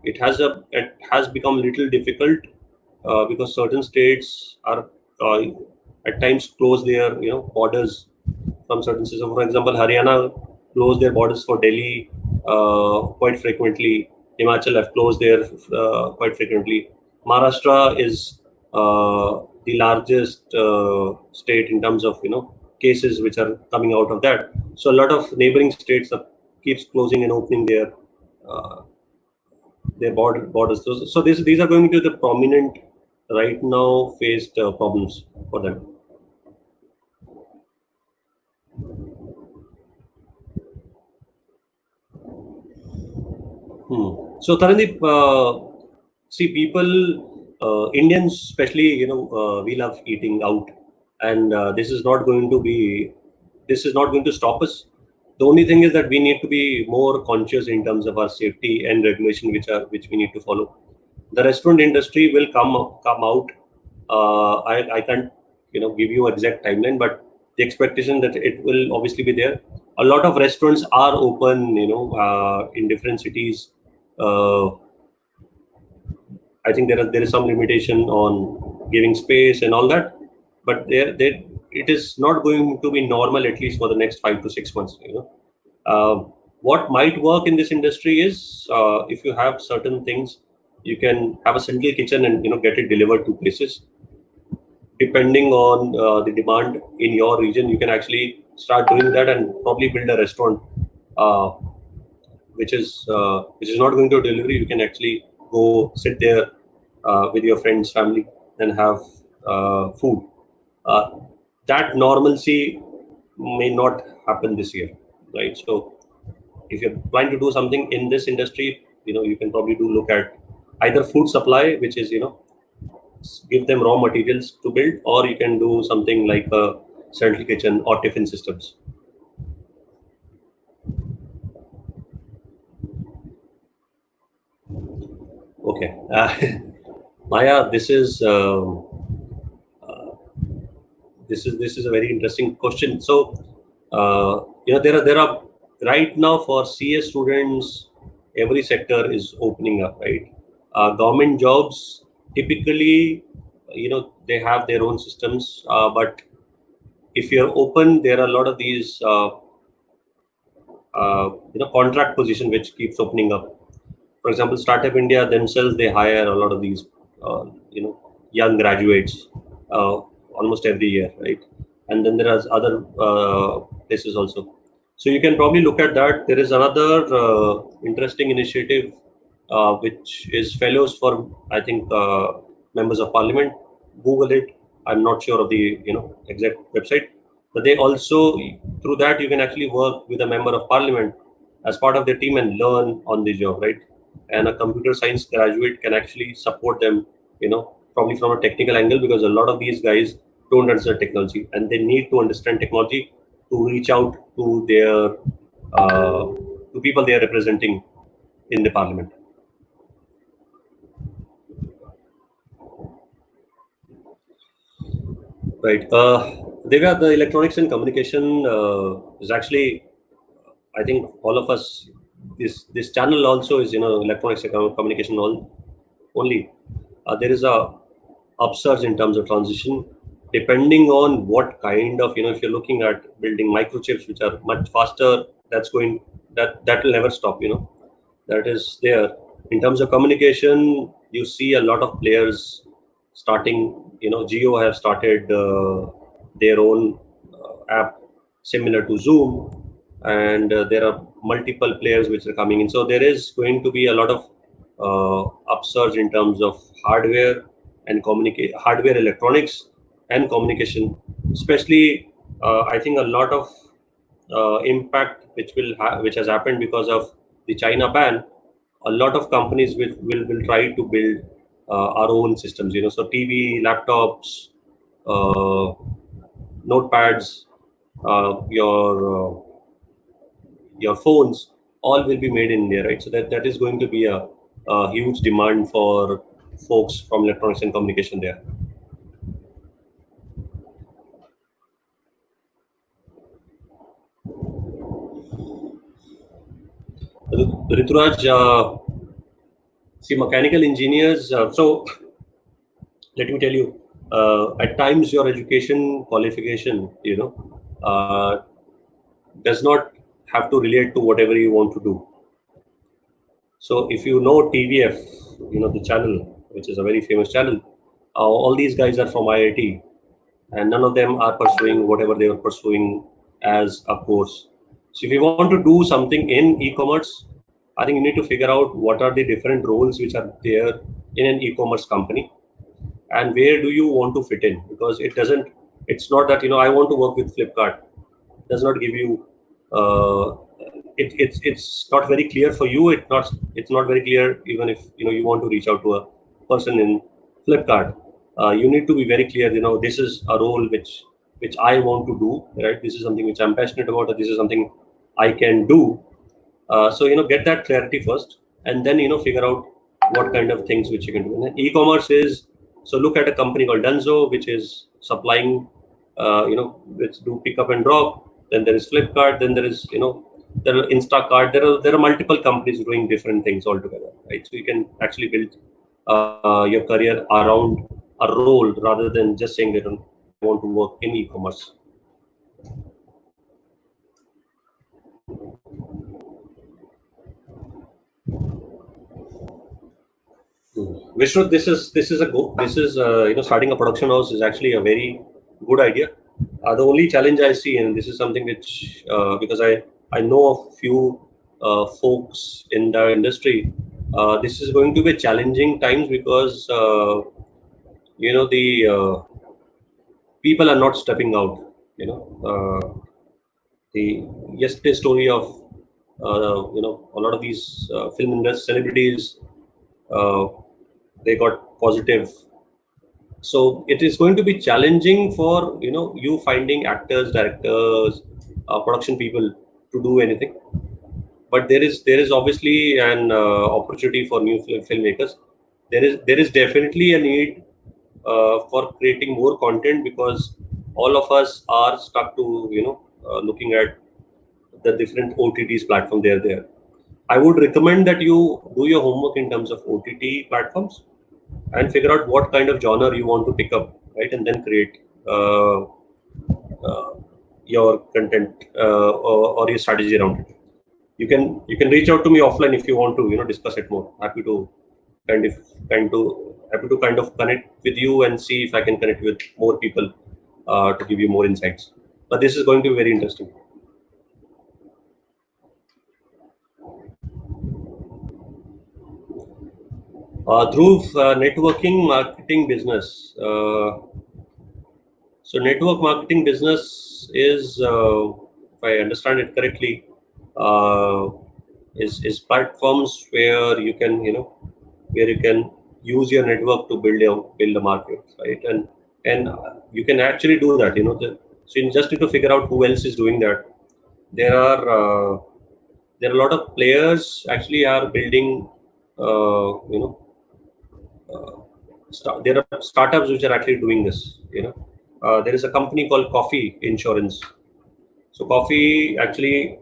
it has become a little difficult, because certain states are uh, at times close their borders from certain states. So for example, Haryana close their borders for Delhi quite frequently. Himachal have closed their quite frequently. Maharashtra is the largest state in terms of cases which are coming out of that. So a lot of neighboring states keeps closing and opening uh, their borders. So these are going to be the prominent right now faced problems for them. So Tarandeep, see people, Indians especially, we love eating out, and this is not going to stop us. The only thing is that we need to be more conscious in terms of our safety and regulation, which we need to follow. The restaurant industry will come out. I can't give you exact timeline, but the expectation that it will obviously be there. A lot of restaurants are open, in different cities. uh, I think there is some limitation on giving space and all that, but it is not going to be normal, at least for the next 5 to 6 months. What might work in this industry is, if you have certain things, you can have a central kitchen and get it delivered to places. Depending on the demand in your region, you can actually start doing that and probably build a restaurant, uh, which is not going to delivery. You can actually go sit there with your friends, family, and have food. Uh, that normalcy may not happen this year, right? So if you're trying to do something in this industry, you can probably do look at either food supply, which is give them raw materials to build, or you can do something like a central kitchen or tiffin systems. Okay. Maya, this is a very interesting question. So, there are right now for CS students, every sector is opening up, right? Government jobs typically, they have their own systems, but if you're open, there are a lot of these contract position which keeps opening up. For example, Startup India themselves, they hire a lot of these young graduates almost every year, right? And then there are other places also. So you can probably look at that. There is another interesting initiative, which is fellows for, I think, members of parliament. Google it. I'm not sure of the exact website, but they also, through that, you can actually work with a member of parliament as part of the team and learn on the job, right? and a computer science graduate can actually support them, probably from a technical angle, because a lot of these guys don't understand technology, and they need to understand technology to reach out to their to people they are representing in the parliament. Right. Devya, the electronics and communication is actually, I think all of us, this channel also is, electronics and communication only. There is a upsurge in terms of transition, depending on what kind of, if you're looking at building microchips which are much faster, that will never stop. That is there. In terms of communication, you see a lot of players starting. Geo have started their own app similar to Zoom, and there are multiple players which are coming in. So there is going to be a lot of upsurge in terms of hardware and hardware electronics and communication. Especially, I think a lot of impact which has happened because of the China ban. A lot of companies will try to build our own systems. So TV, laptops, uh, notepads, your phones, all will be made in India, right? So that is going to be a huge demand for folks from electronics and communication there. Rituraj, see, mechanical engineers. So let me tell you, at times your education qualification, does not have to relate to whatever you want to do. So if you know TVF, the channel, which is a very famous channel, all these guys are from IIT, and none of them are pursuing whatever they were pursuing as a course. So if you want to do something in e-commerce, I think you need to figure out what are the different roles which are there in an e-commerce company, and where do you want to fit in, because it's not that I want to work with Flipkart. It does not give you uh, it's not very clear for you. It's not very clear even if you want to reach out to a person in Flipkart. You need to be very clear, this is a role which I want to do, right? This is something which I'm passionate about, or this is something I can do. So get that clarity first, and then figure out what kind of things which you can do. And then e-commerce is, so look at a company called Dunzo, which is supplying, which do pick up and drop. Then there is Flipkart. Then there are Instacart. There are multiple companies doing different things altogether, right? So you can actually build your career around a role rather than just saying that I want to work in e-commerce. Vishnu, this is starting a production house is actually a very good idea. The only challenge I see, and this is something which because I know of few folks in the industry, this is going to be challenging times because the people are not stepping out. The yesterday story of a lot of these film industry celebrities, uh, they got positive. So it is going to be challenging for you finding actors, directors, production people to do anything. But there is obviously an opportunity for new filmmakers. There is definitely a need for creating more content, because all of us are stuck to looking at the different OTTs platform there. I would recommend that you do your homework in terms of OTT platforms and figure out what kind of genre you want to pick up, right? And then create uh, your content or your strategy around it. You can reach out to me offline if you want to discuss it more. Kind of happy to kind of connect with you and see if I can connect with more people to give you more insights. But this is going to be very interesting. Dhruv, networking marketing business. So network marketing business is, if I understand it correctly, uh, is platforms where you can where you can use your network to build a market, right? And you can actually do that. So you just need to figure out who else is doing that. There are there are a lot of players actually are building you know there are startups which are actually doing this. There is a company called Coffee Insurance. So Coffee actually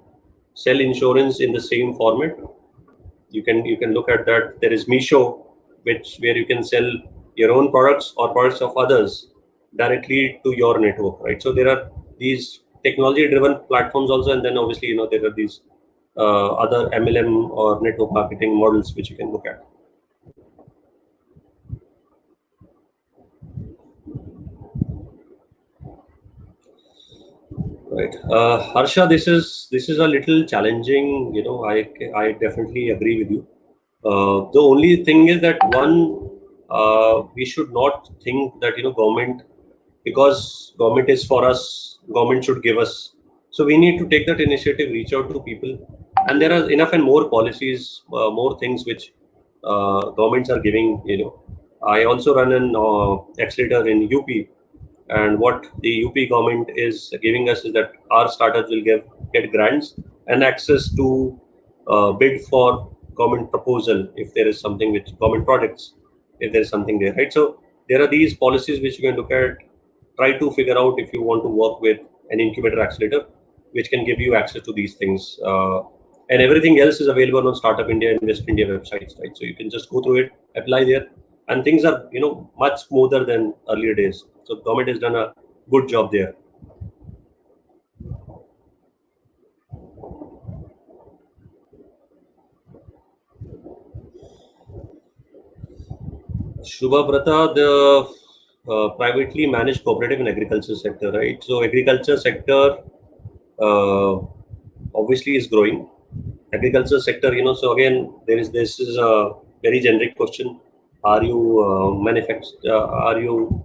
sell insurance in the same format. You can look at that. There is Misho, which where you can sell your own products or products of others directly to your network, right? So there are these technology driven platforms also, and then obviously there are these other MLM or network marketing models which you can look at. Right. Harsha, this is a little challenging. I definitely agree with you. The only thing is that one, we should not think that government, because government is for us, government should give us. So we need to take that initiative, reach out to people, and there are enough and more policies, more things which governments are giving. I also run an accelerator in UP, and what the UP government is giving us is that our startups will get grants and access to bid for government proposal if there is something which government projects, if there is something there, right? So there are these policies which you can look at, try to figure out if you want to work with an incubator accelerator, which can give you access to these things. And everything else is available on Startup India, Invest India websites, right? So you can just go through it, apply there, and things are much smoother than earlier days. So government has done a good job there. Shubha Brata, the privately managed cooperative and agriculture sector, right? So agriculture sector uh, obviously is growing. Agriculture sector, so again, this is a very generic question. Are you are you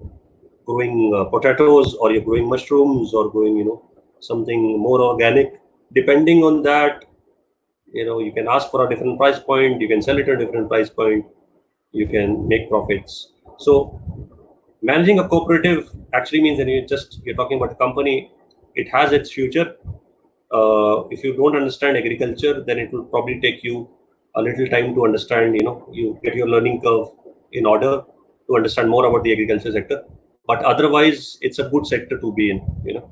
growing potatoes, or you're growing mushrooms, or growing something more organic? Depending on that, you can ask for a different price point, you can sell it at a different price point, you can make profits. So managing a cooperative actually means that you're talking about a company. It has its future. If you don't understand agriculture, then it will probably take you a little time to understand. You get your learning curve in order to understand more about the agriculture sector. But otherwise, it's a good sector to be in.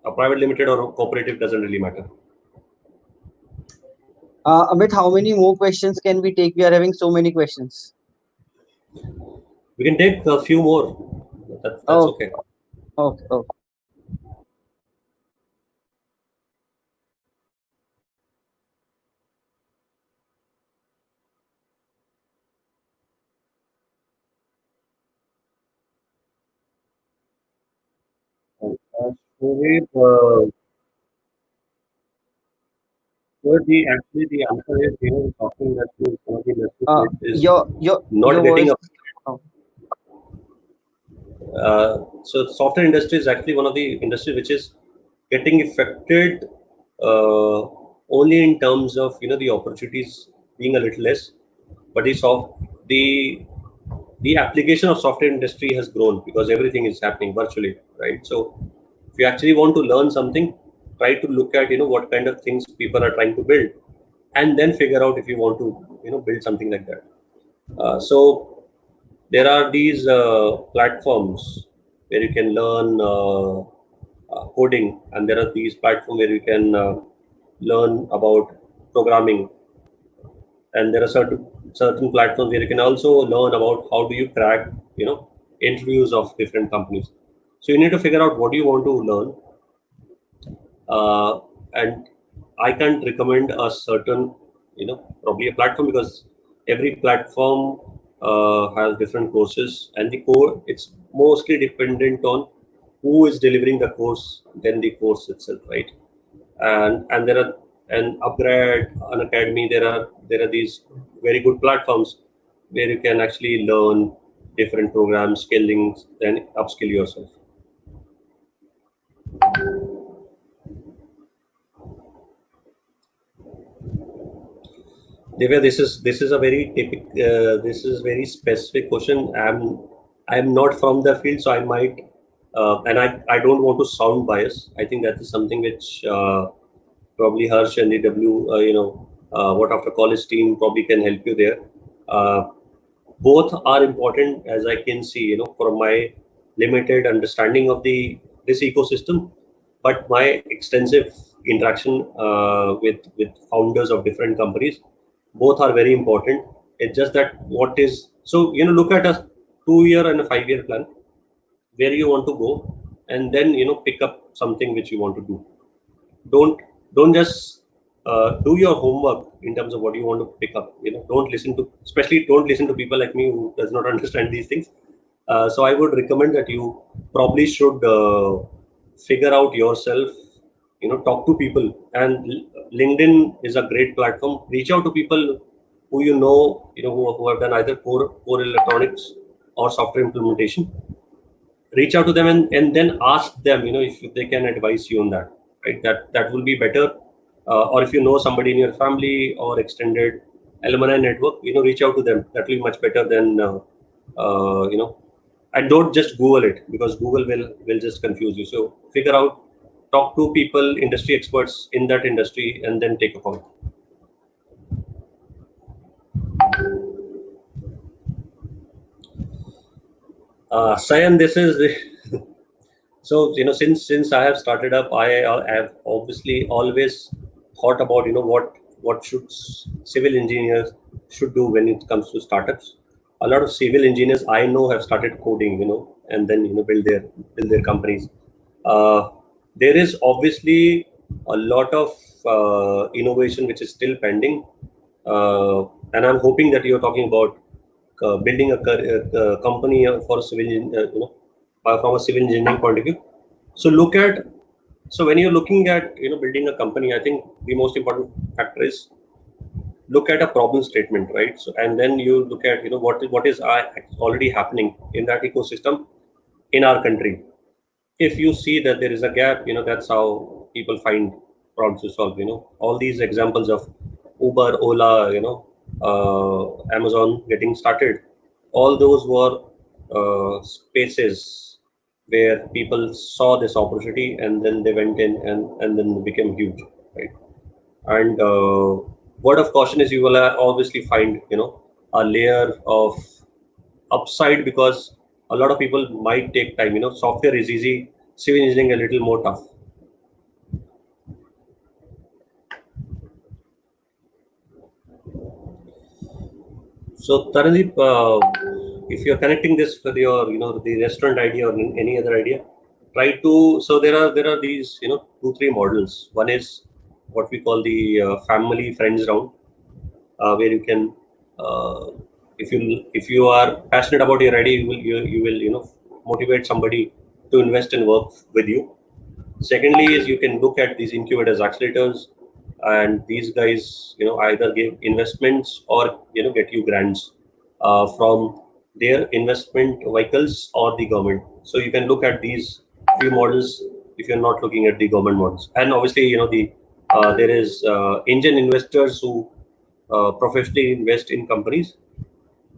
A private limited or a cooperative doesn't really matter. Amit, how many more questions can we take? We are having so many questions. We can take a few more. That's Oh, okay. okay, okay. Shoaib, so the answer is, talking that some of the industry is Your not getting voice. up. Oh, So software industry is actually one of the industries which is getting affected uh, only in terms of the opportunities being a little less, but the the application of software industry has grown because everything is happening virtually, right? So if you actually want to learn something, try to look at what kind of things people are trying to build, and then figure out if you want to build something like that. So there are these platforms where you can learn coding, and there are these platforms where you can learn about programming, and there are certain platforms where you can also learn about how do you crack interviews of different companies. So you need to figure out what you want to learn, and I can't recommend a certain, probably a platform, because every platform has different courses, and the core it's mostly dependent on who is delivering the course than the course itself, right? And there are an upgrade, an academy. There are these very good platforms where you can actually learn different programs, scaling, and upskill yourself. Deva, this is a very typical, this is very specific question. I'm not from the field, so I might, and I don't want to sound biased. I think that is something which probably Harsh and the what after college team probably can help you there. Uh, Both are important, as I can see, from my limited understanding of the this ecosystem, but my extensive interaction with founders of different companies. Both are very important. It's just that what is so, look at a 2 year and a 5 year plan where you want to go, and then pick up something which you want to do. Don't just do your homework in terms of what you want to pick up. Don't listen to, especially don't listen to people like me who does not understand these things. So I would recommend that you probably should figure out yourself. Talk to people, and LinkedIn is a great platform. Reach out to people who who have done either core electronics or software implementation. Reach out to them, and then ask them, if they can advise you on that, right? That will be better. Or if you know somebody in your family or extended alumni network, reach out to them. That will be much better than and don't just Google it, because Google will just confuse you. So figure out, talk to people, industry experts in that industry, and then take a call. Sayan, this is so, since I have started up, I have obviously always thought about, what should civil engineers should do when it comes to startups. A lot of civil engineers I know have started coding, and then build their companies. Uh, there is obviously a lot of innovation which is still pending, and I'm hoping that you're talking about building a company for civil, from a civil engineering point of view. So when you're looking at building a company, I think the most important factor is look at a problem statement, right? So, and then you look at what is already happening in that ecosystem in our country. If you see that there is a gap, that's how people find problems to solve. All these examples of Uber, Ola, Amazon getting started, all those were spaces where people saw this opportunity, and then they went in, and then became huge, right? And word of caution is, you will obviously find a layer of upside, because a lot of people might take time. Software is easy, civil engineering a little more tough. So Tarandeep, if you're connecting this with your, the restaurant idea or any other idea, try to. So there are these, 2-3 models. One is what we call the family friends round, where you can, uh, if you are passionate about your idea, you will motivate somebody to invest and work with you. Secondly is, you can look at these incubators, accelerators, and these guys, either give investments or get you grants from their investment vehicles or the government. So you can look at these few models if you're not looking at the government models. And obviously, there is angel investors who professionally invest in companies.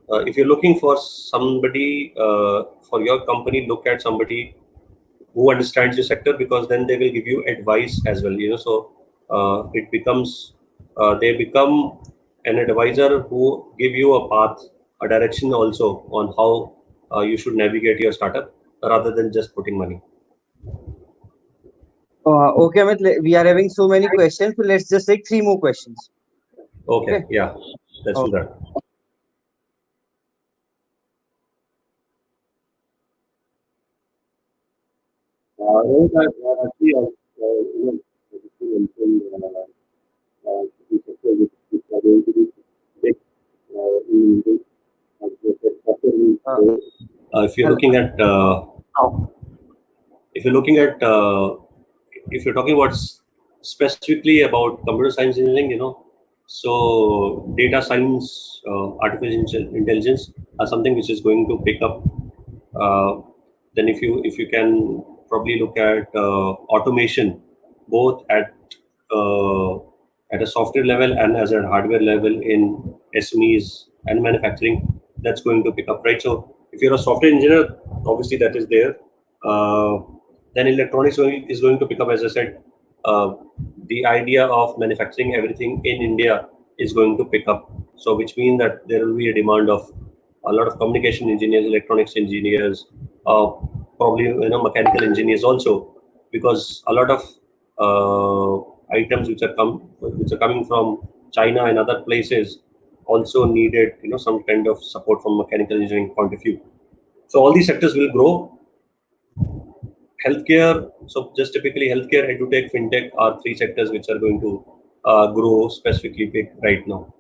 If you're looking for somebody for your company, look at somebody who understands the sector, because then they will give you advice as well. So it becomes they become an advisor who give you a path, a direction also on how you should navigate your startup, rather than just putting money. Okay, Amit, we are having so many questions, so let's just take three more questions. Okay, Okay. yeah, let's do Okay. that. Rohit, actually, you mentioned the sector which are going to be big in India, as the sector will Uh, grow. If you're hello. looking at if you're looking at if you're talking about specifically about computer science engineering, so data science, artificial intelligence are something which is going to pick up. uh, then if you can probably look at automation, both at uh, at a software level and as a hardware level in SMEs and manufacturing, that's going to pick up, right? So if you're a software engineer, obviously that is there. Then electronics is going to pick up, as I said. Uh, the idea of manufacturing everything in India is going to pick up. So which means that there will be a demand of a lot of communication engineers, electronics engineers, probably mechanical engineers also, because a lot of items which are coming from China and other places also needed some kind of support from mechanical engineering point of view. So all these sectors will grow. Healthcare, so just typically healthcare, edutech, fintech are three sectors which are going to grow specifically big right now.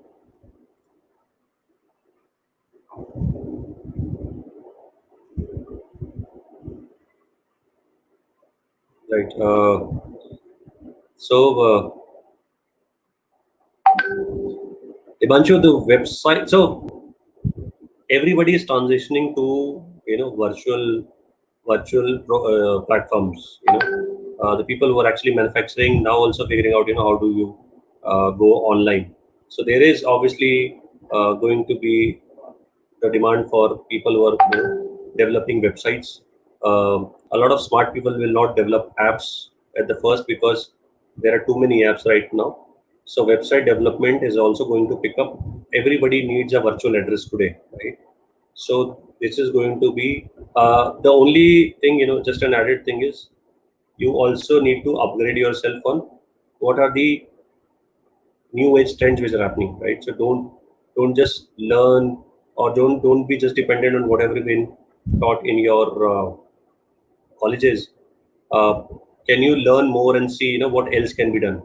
Right. So, Ibanshu, the website. So everybody is transitioning to virtual platforms. The people who are actually manufacturing now also figuring out how do you go online. So there is obviously going to be the demand for people who are developing websites. A lot of smart people will not develop apps at the first because there are too many apps right now. So website development is also going to pick up. Everybody needs a virtual address today, right? So this is going to be the only thing, just an added thing is you also need to upgrade yourself on what are the new age trends which are happening, right? So don't just learn or don't be just dependent on whatever been taught in your colleges. Uh, can you learn more and see what else can be done?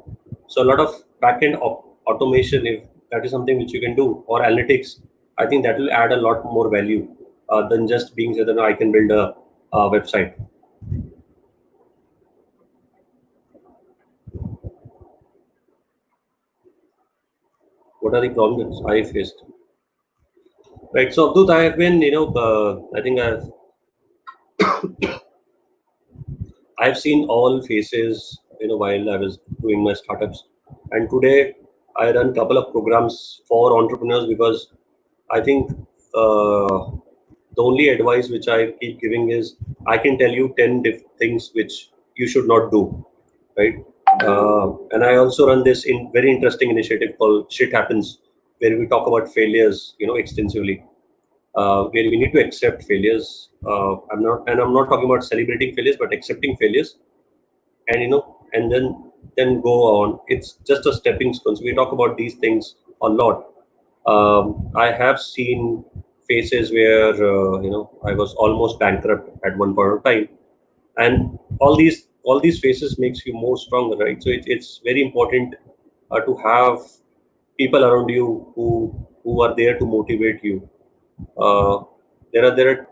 So a lot of backend automation, if that is something which you can do, or analytics, I think that will add a lot more value than just being said that I can build a website. What are the problems I faced? Right. So Abdul, I have been, I think I've seen all faces, while I was doing my startups. And today I run a couple of programs for entrepreneurs because I think the only advice which I keep giving is I can tell you 10 things which you should not do, right? And I also run this in very interesting initiative called Shit Happens, where we talk about failures, extensively, where we need to accept failures. I'm not talking about celebrating failures, but accepting failures, and and then go on. It's just a stepping stone. So we talk about these things a lot. I have seen phases where I was almost bankrupt at one point of time, and all these phases makes you more stronger, right? So it's very important to have people around you who are there to motivate you. uh, there are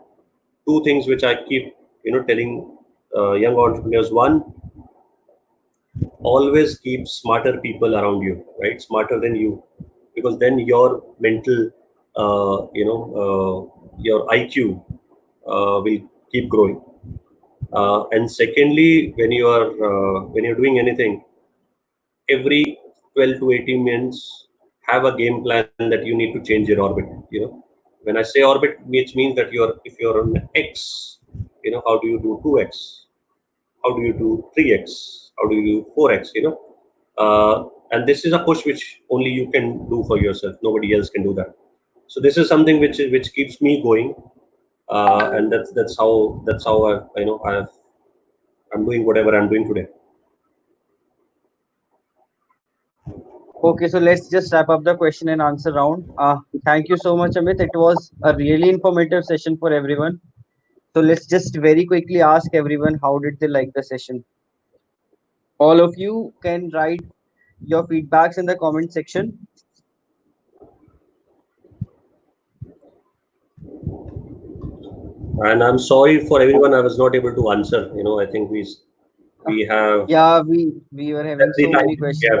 two things which I keep telling young entrepreneurs. One, always keep smarter people around you, right? Smarter than you, because then your mental, your IQ will keep growing. And secondly, when you're doing anything, every 12 to 18 minutes, have a game plan that you need to change your orbit. When I say orbit, which means that if you're on X, how do you do 2X? How do you do 3X? How do you do 4X? And this is a push which only you can do for yourself. Nobody else can do that. So this is something which keeps me going, and that's how I'm doing whatever I'm doing today. Okay, so let's just wrap up the question and answer round. Thank you so much, Amit. It was a really informative session for everyone. So let's just very quickly ask everyone how did they like the session. All of you can write your feedbacks in the comment section. And I'm sorry for everyone I was not able to answer. I think we have Yeah, we were having that's the so time many we have, questions.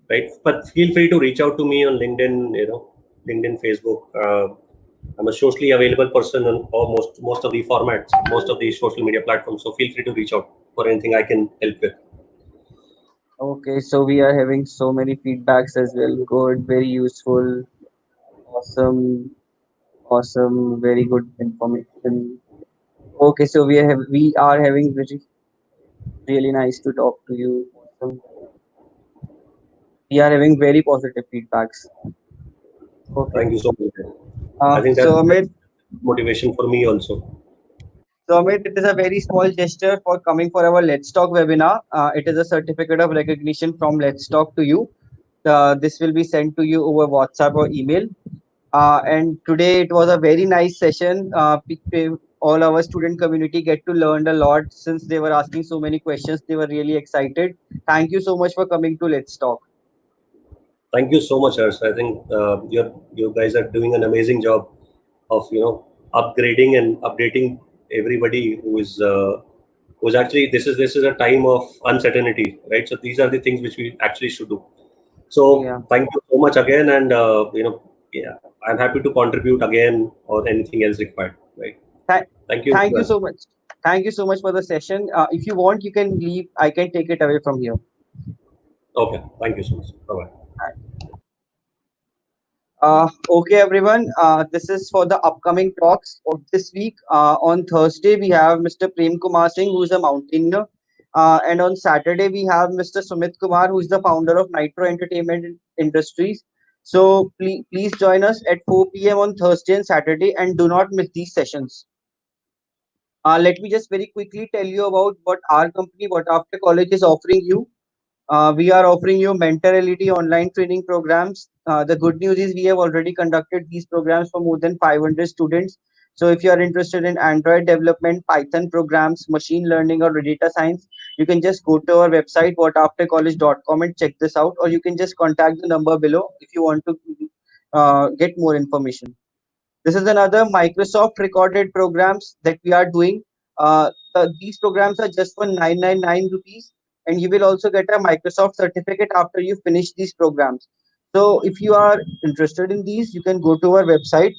right? But feel free to reach out to me on LinkedIn, LinkedIn, Facebook. I'm a socially available person on most of the formats, most of the social media platforms. So feel free to reach out for anything I can help with. Okay, so we are having so many feedbacks as well. Good, very useful, awesome, awesome, very good information. Okay, so we are having very really nice to talk to you. Awesome. We are having very positive feedbacks. Okay. Thank you so much. I think So that's Amit, motivation for me also. it is a very small gesture for coming for our Let's Talk webinar. It is a certificate of recognition from Let's Talk to you. This will be sent to you over WhatsApp or email. And today it was a very nice session. All our student community get to learn a lot since they were asking so many questions. They were really excited. Thank you so much for coming to Let's Talk. Thank you so much, Harsh. I think you guys are doing an amazing job of upgrading and updating everybody who's actually this is a time of uncertainty, right? So these are the things which we actually should do. So Yeah. thank you so much again, and yeah, I'm happy to contribute again or anything else required, right? Th- Thank you. Thank you so much. Thank you so much for the session. If you want, you can leave. I can take it away from here. Okay, thank you so much. Bye bye. Okay, everyone. This is for the upcoming talks of this week. On Thursday, we have Mr. Prem Kumar Singh, who is a mountaineer. And on Saturday, we have Mr. Sumit Kumar, who is the founder of Nitro Entertainment Industries. So please join us at 4 p.m. on Thursday and Saturday, and do not miss these sessions. Let me just very quickly tell you about what our company, what After College is offering you. We are offering you mentor LED online training programs. The good news is we have already conducted these programs for more than 500 students. So if you are interested in Android development, Python programs, machine learning, or data science, you can just go to our website whataftercollege.com and check this out, or you can just contact the number below if you want to get more information. This is another Microsoft recorded programs that we are doing. These programs are just for 999 rupees, and you will also get a Microsoft certificate after you finish these programs. So, if you are interested in these, you can go to our website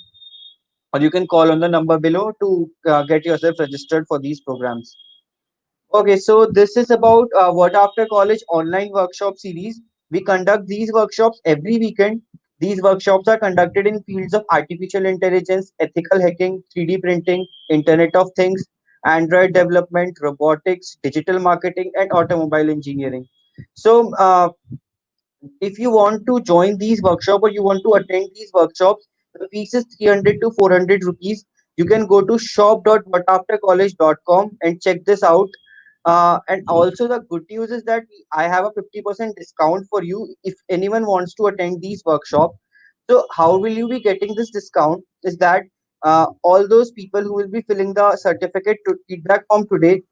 or you can call on the number below to get yourself registered for these programs. Okay, so this is about what after college online workshop series. We conduct these workshops every weekend. These workshops are conducted in fields of artificial intelligence, ethical hacking, 3D printing, Internet of Things, Android development, robotics, digital marketing, and automobile engineering. So, if you want to join these workshops or you want to attend these workshops, the fees is 300 to 400 rupees. You can go to shop.whataftercollege.com and check this out. And also the good news is that I have a 50% discount for you if anyone wants to attend these workshops. So how will you be getting this discount? Is that all those people who will be filling the certificate to feedback form today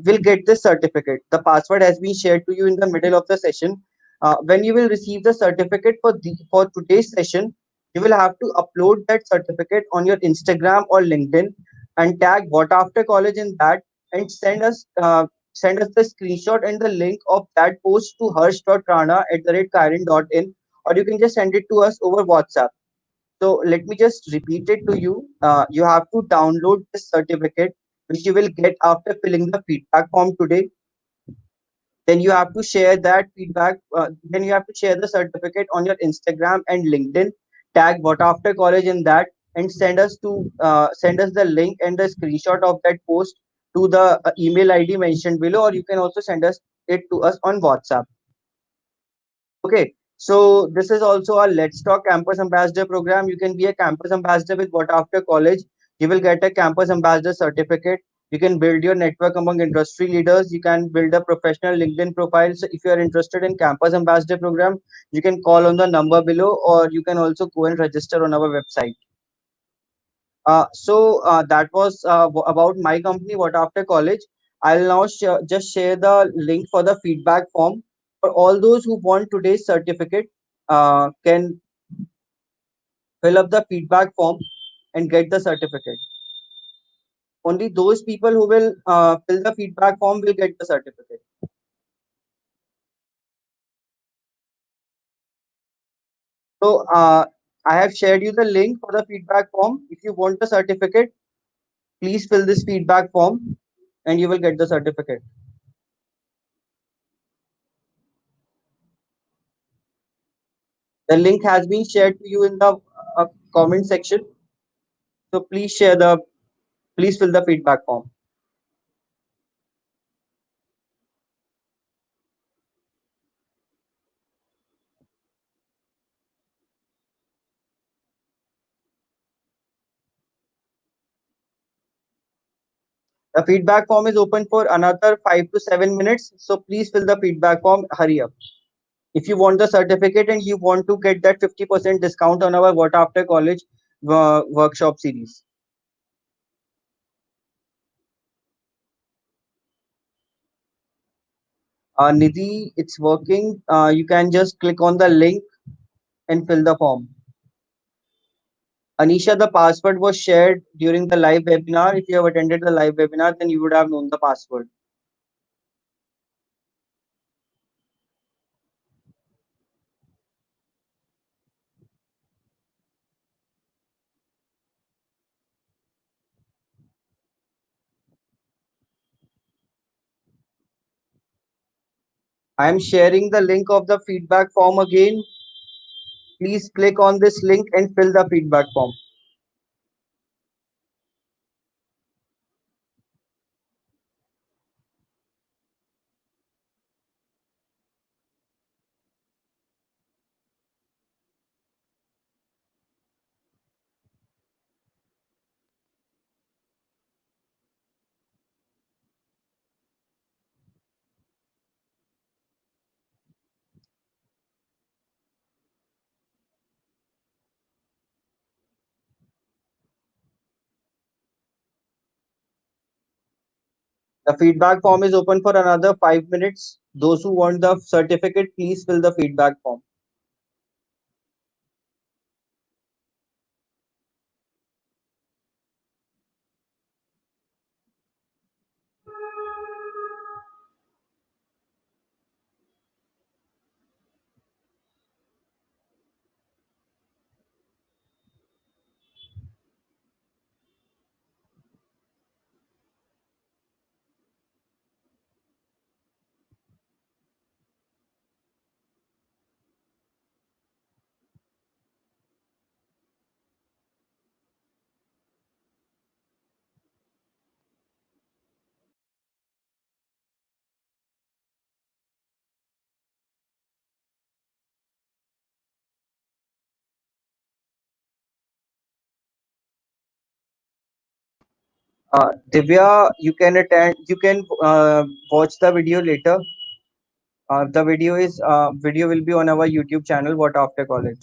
will get this certificate. The password has been shared to you in the middle of the session. When you will receive the certificate for today's session, you will have to upload that certificate on your Instagram or LinkedIn and tag what after college in that and send us the screenshot and the link of that post to harsh.rana@karen.in, or you can just send it to us over WhatsApp. So let me just repeat it to you. You have to download this certificate, which you will get after filling the feedback form today. Then you have to share that feedback. Then you have to share the certificate on your Instagram and LinkedIn. Tag what after college in that, and send us the link and the screenshot of that post to the email ID mentioned below, or you can also send us it to us on WhatsApp. Okay, so this is also our Let's Talk Campus Ambassador program. You can be a campus ambassador with what after college. You will get a campus ambassador certificate. You can build your network among industry leaders. You can build a professional LinkedIn profile. So if you are interested in campus ambassador program, you can call on the number below, or you can also go and register on our website. That was about my company, What After College. I'll now just share the link for the feedback form for all those who want today's certificate. Can fill up the feedback form and get the certificate. Only those people who will fill the feedback form will get the certificate. So I have shared you the link for the feedback form. If you want the certificate, please fill this feedback form and you will get the certificate. The link has been shared to you in the comment section. So please fill the feedback form. The feedback form is open for another 5 to 7 minutes. So please fill the feedback form. Hurry up. If you want the certificate and you want to get that 50% discount on our What After College workshop series. Nidhi, it's working. You can just click on the link and fill the form. Anisha, the password was shared during the live webinar. If you have attended the live webinar, then you would have known the password. I am sharing the link of the feedback form again. Please click on this link and fill the feedback form. The feedback form is open for another 5 minutes. Those who want the certificate, please fill the feedback form. Divya, you can attend. You can watch the video later. The video will be on our YouTube channel. What After College.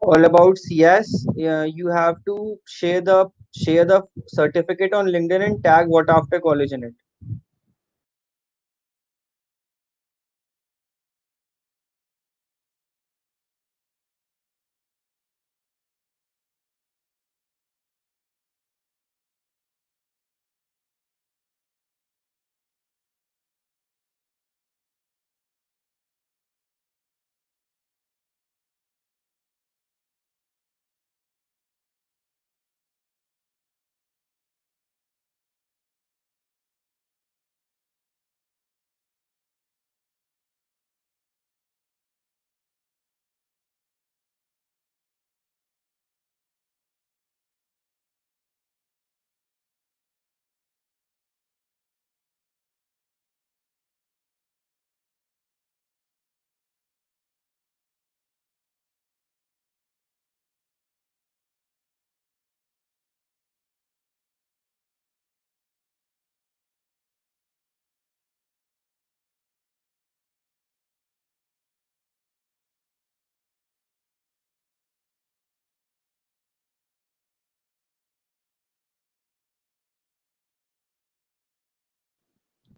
All about CS. You have to share the certificate on LinkedIn and tag what after college in it.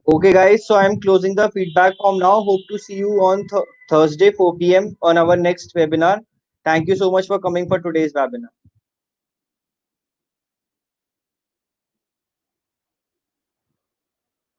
Okay, guys. So I'm closing the feedback form now. Hope to see you on Thursday 4 p.m. on our next webinar. Thank you so much for coming for today's webinar.